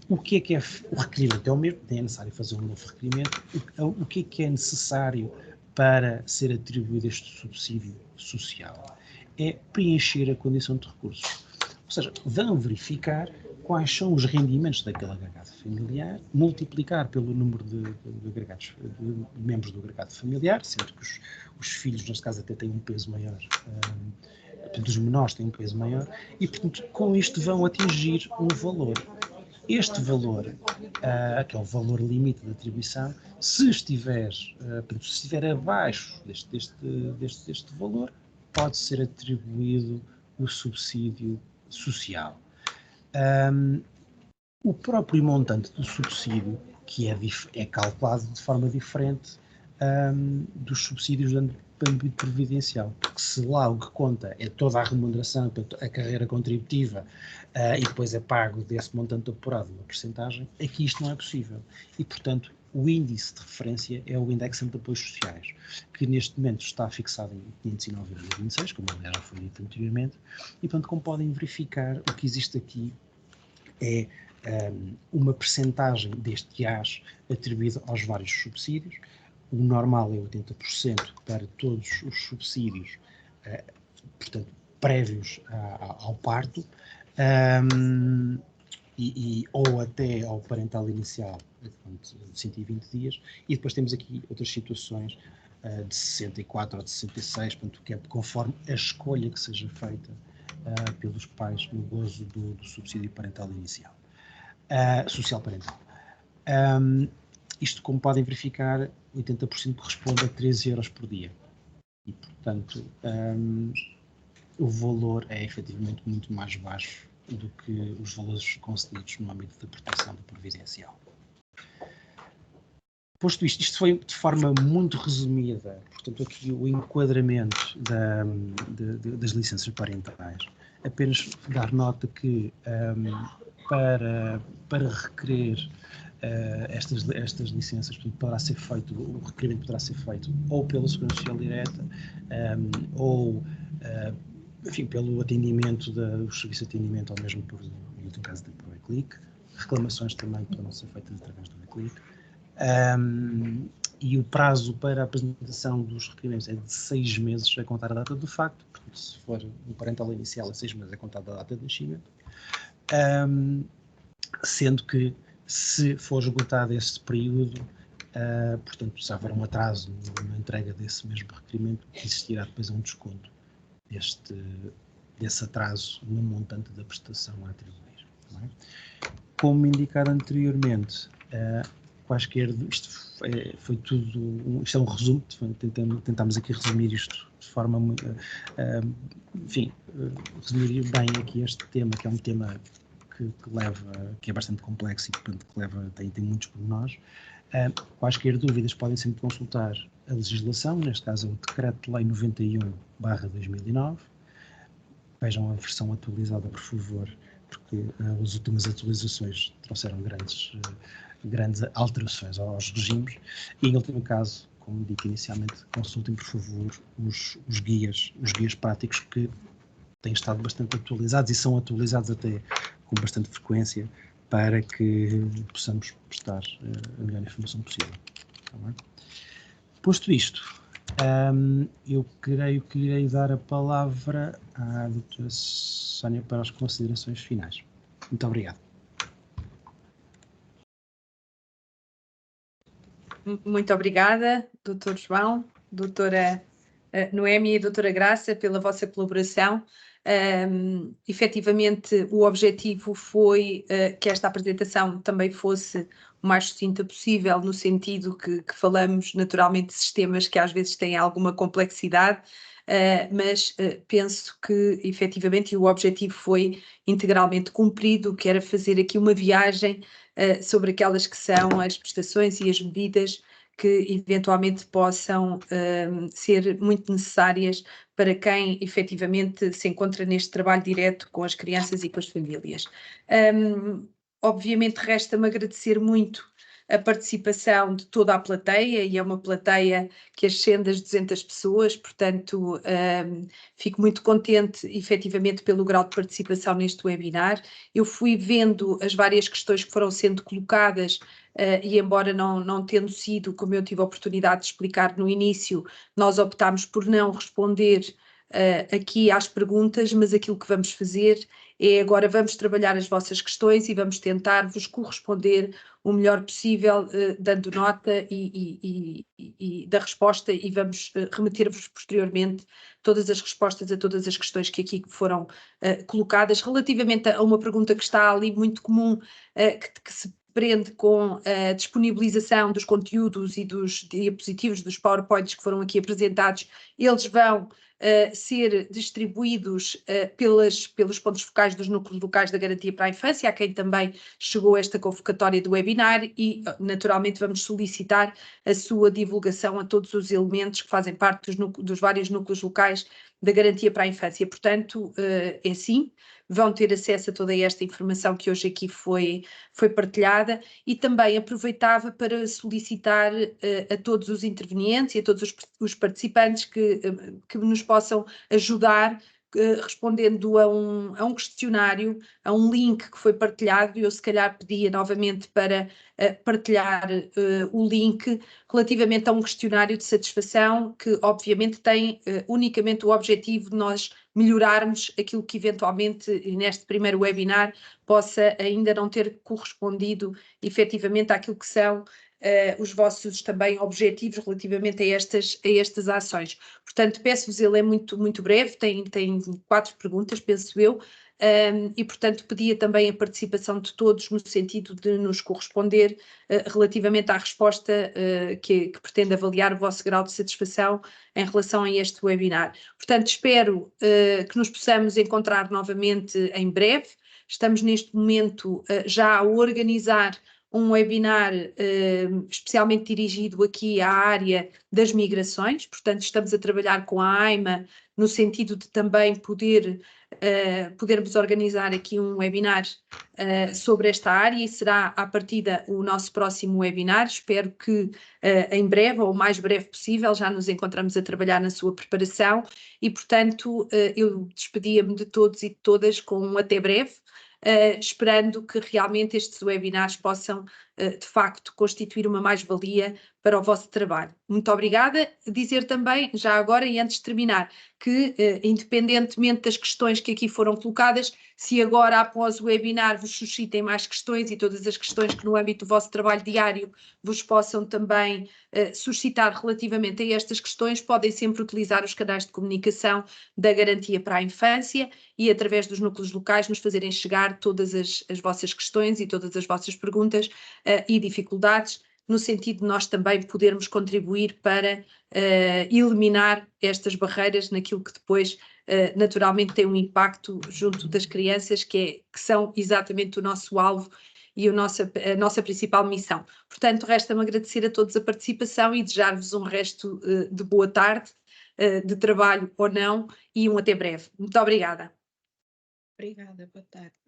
O que é o requerimento? É o mesmo, é necessário fazer um novo requerimento. O que é necessário para ser atribuído este subsídio social? É preencher a condição de recursos. Ou seja, vão verificar quais são os rendimentos daquele agregado familiar, multiplicar pelo número de membros do agregado familiar, sendo que os filhos, neste caso, até têm um peso maior, portanto, os menores têm um peso maior, e, portanto, com isto vão atingir um valor. Este valor, que é o valor limite de atribuição, se estiver abaixo deste valor, pode ser atribuído o subsídio social. O próprio montante do subsídio, que é calculado de forma diferente dos subsídios do âmbito previdencial, porque se lá o que conta é toda a remuneração, a carreira contributiva, e depois é pago desse montante apurado uma percentagem, aqui isto não é possível. E, portanto, o índice de referência é o Indexante de Apoios Sociais, que neste momento está fixado em 509,26, como aliás já foi dito anteriormente, e, portanto, como podem verificar, o que existe aqui é uma percentagem deste IAS atribuído aos vários subsídios. O normal é 80% para todos os subsídios, portanto, prévios ao parto, ou até ao parental inicial, de 120 dias, e depois temos aqui outras situações de 64 ou de 66, portanto, que é conforme a escolha que seja feita pelos pais no gozo do subsídio parental inicial, social parental. Isto, como podem verificar, 80% corresponde a 13 euros por dia. E, portanto, o valor é efetivamente muito mais baixo do que os valores concedidos no âmbito da proteção previdencial. Posto isto foi de forma muito resumida, portanto, aqui o enquadramento das licenças parentais. Apenas dar nota que para requerer estas licenças, portanto, poderá ser feito, o requerimento poderá ser feito ou pela Segurança Social Direta, ou enfim, pelo atendimento dos serviços de atendimento, ou mesmo no último caso da E-Click. Reclamações também poderão ser feitas através do E-Click. E o prazo para a apresentação dos requerimentos é de 6 meses a contar a data do facto, porque se for o parental inicial é 6 meses a contar da data de nascimento, sendo que se for esgotado esse período, portanto, se houver um atraso na entrega desse mesmo requerimento, existirá depois um desconto desse atraso no montante da prestação a atribuir. Não é? Como indicado anteriormente, isto foi tudo, isto é um resumo, tentámos aqui resumir isto de forma muito, enfim, resumir bem aqui este tema, que é um tema que é bastante complexo e portanto, tem muitos pormenores. Quaisquer dúvidas podem sempre consultar a legislação, neste caso é o Decreto-Lei 91/2009. Vejam a versão atualizada, por favor, porque as últimas atualizações trouxeram grandes alterações aos regimes. E, em último caso, como dito inicialmente, consultem, por favor, os guias práticos que têm estado bastante atualizados e são atualizados até com bastante frequência para que possamos prestar a melhor informação possível. Tá bem? Posto isto, eu creio que irei dar a palavra à doutora Sónia para as considerações finais. Muito obrigado. Muito obrigada, doutor João, doutora Noémia e doutora Graça, pela vossa colaboração. Efetivamente, o objetivo foi que esta apresentação também fosse o mais sucinta possível, no sentido que falamos naturalmente de sistemas que às vezes têm alguma complexidade, mas penso que efetivamente o objetivo foi integralmente cumprido, que era fazer aqui uma viagem sobre aquelas que são as prestações e as medidas que eventualmente possam ser muito necessárias para quem efetivamente se encontra neste trabalho direto com as crianças e com as famílias. Obviamente resta-me agradecer muito a participação de toda a plateia, e é uma plateia que ascende às 200 pessoas, portanto fico muito contente efetivamente pelo grau de participação neste webinar. Eu fui vendo as várias questões que foram sendo colocadas e embora não tendo sido, como eu tive a oportunidade de explicar no início, nós optámos por não responder aqui às perguntas, mas aquilo que vamos fazer agora vamos trabalhar as vossas questões e vamos tentar vos corresponder o melhor possível, dando nota e da resposta, e vamos remeter-vos posteriormente todas as respostas a todas as questões que aqui foram colocadas. Relativamente a uma pergunta que está ali muito comum, que se prende com a disponibilização dos conteúdos e dos diapositivos, dos PowerPoints que foram aqui apresentados, eles vão ser distribuídos pelos pontos focais dos núcleos locais da Garantia para a Infância, a quem também chegou esta convocatória do webinar, e naturalmente vamos solicitar a sua divulgação a todos os elementos que fazem parte dos vários núcleos locais da Garantia para a Infância. Portanto, é assim, vão ter acesso a toda esta informação que hoje aqui foi partilhada, e também aproveitava para solicitar a todos os intervenientes e a todos os participantes que nos possam ajudar respondendo a um questionário, a um link que foi partilhado, e eu se calhar pedia novamente para partilhar o link relativamente a um questionário de satisfação que obviamente tem unicamente o objetivo de nós melhorarmos aquilo que eventualmente neste primeiro webinar possa ainda não ter correspondido efetivamente àquilo que são os vossos também objetivos relativamente a estas ações. Portanto, peço-vos, ele é muito, muito breve, tem 4 perguntas, penso eu, e portanto pedia também a participação de todos no sentido de nos corresponder relativamente à resposta que pretende avaliar o vosso grau de satisfação em relação a este webinar. Portanto, espero que nos possamos encontrar novamente em breve. Estamos neste momento já a organizar um webinar especialmente dirigido aqui à área das migrações, portanto estamos a trabalhar com a AIMA no sentido de também podermos organizar aqui um webinar sobre esta área, e será à partida o nosso próximo webinar. Espero que em breve, ou o mais breve possível, já nos encontramos a trabalhar na sua preparação, e portanto eu despedia-me de todos e de todas com um até breve, esperando que realmente estes webinars possam, de facto, constituir uma mais-valia para o vosso trabalho. Muito obrigada. Dizer também, já agora e antes de terminar, que, independentemente das questões que aqui foram colocadas, se agora, após o webinar, vos suscitem mais questões, e todas as questões que no âmbito do vosso trabalho diário vos possam também suscitar relativamente a estas questões, podem sempre utilizar os canais de comunicação da Garantia para a Infância, e através dos núcleos locais nos fazerem chegar todas as vossas questões e todas as vossas perguntas e dificuldades, no sentido de nós também podermos contribuir para eliminar estas barreiras naquilo que depois naturalmente tem um impacto junto das crianças, que são exatamente o nosso alvo e a nossa principal missão. Portanto, resta-me agradecer a todos a participação e desejar-vos um resto de boa tarde, de trabalho ou não, e um até breve. Muito obrigada. Obrigada, boa tarde.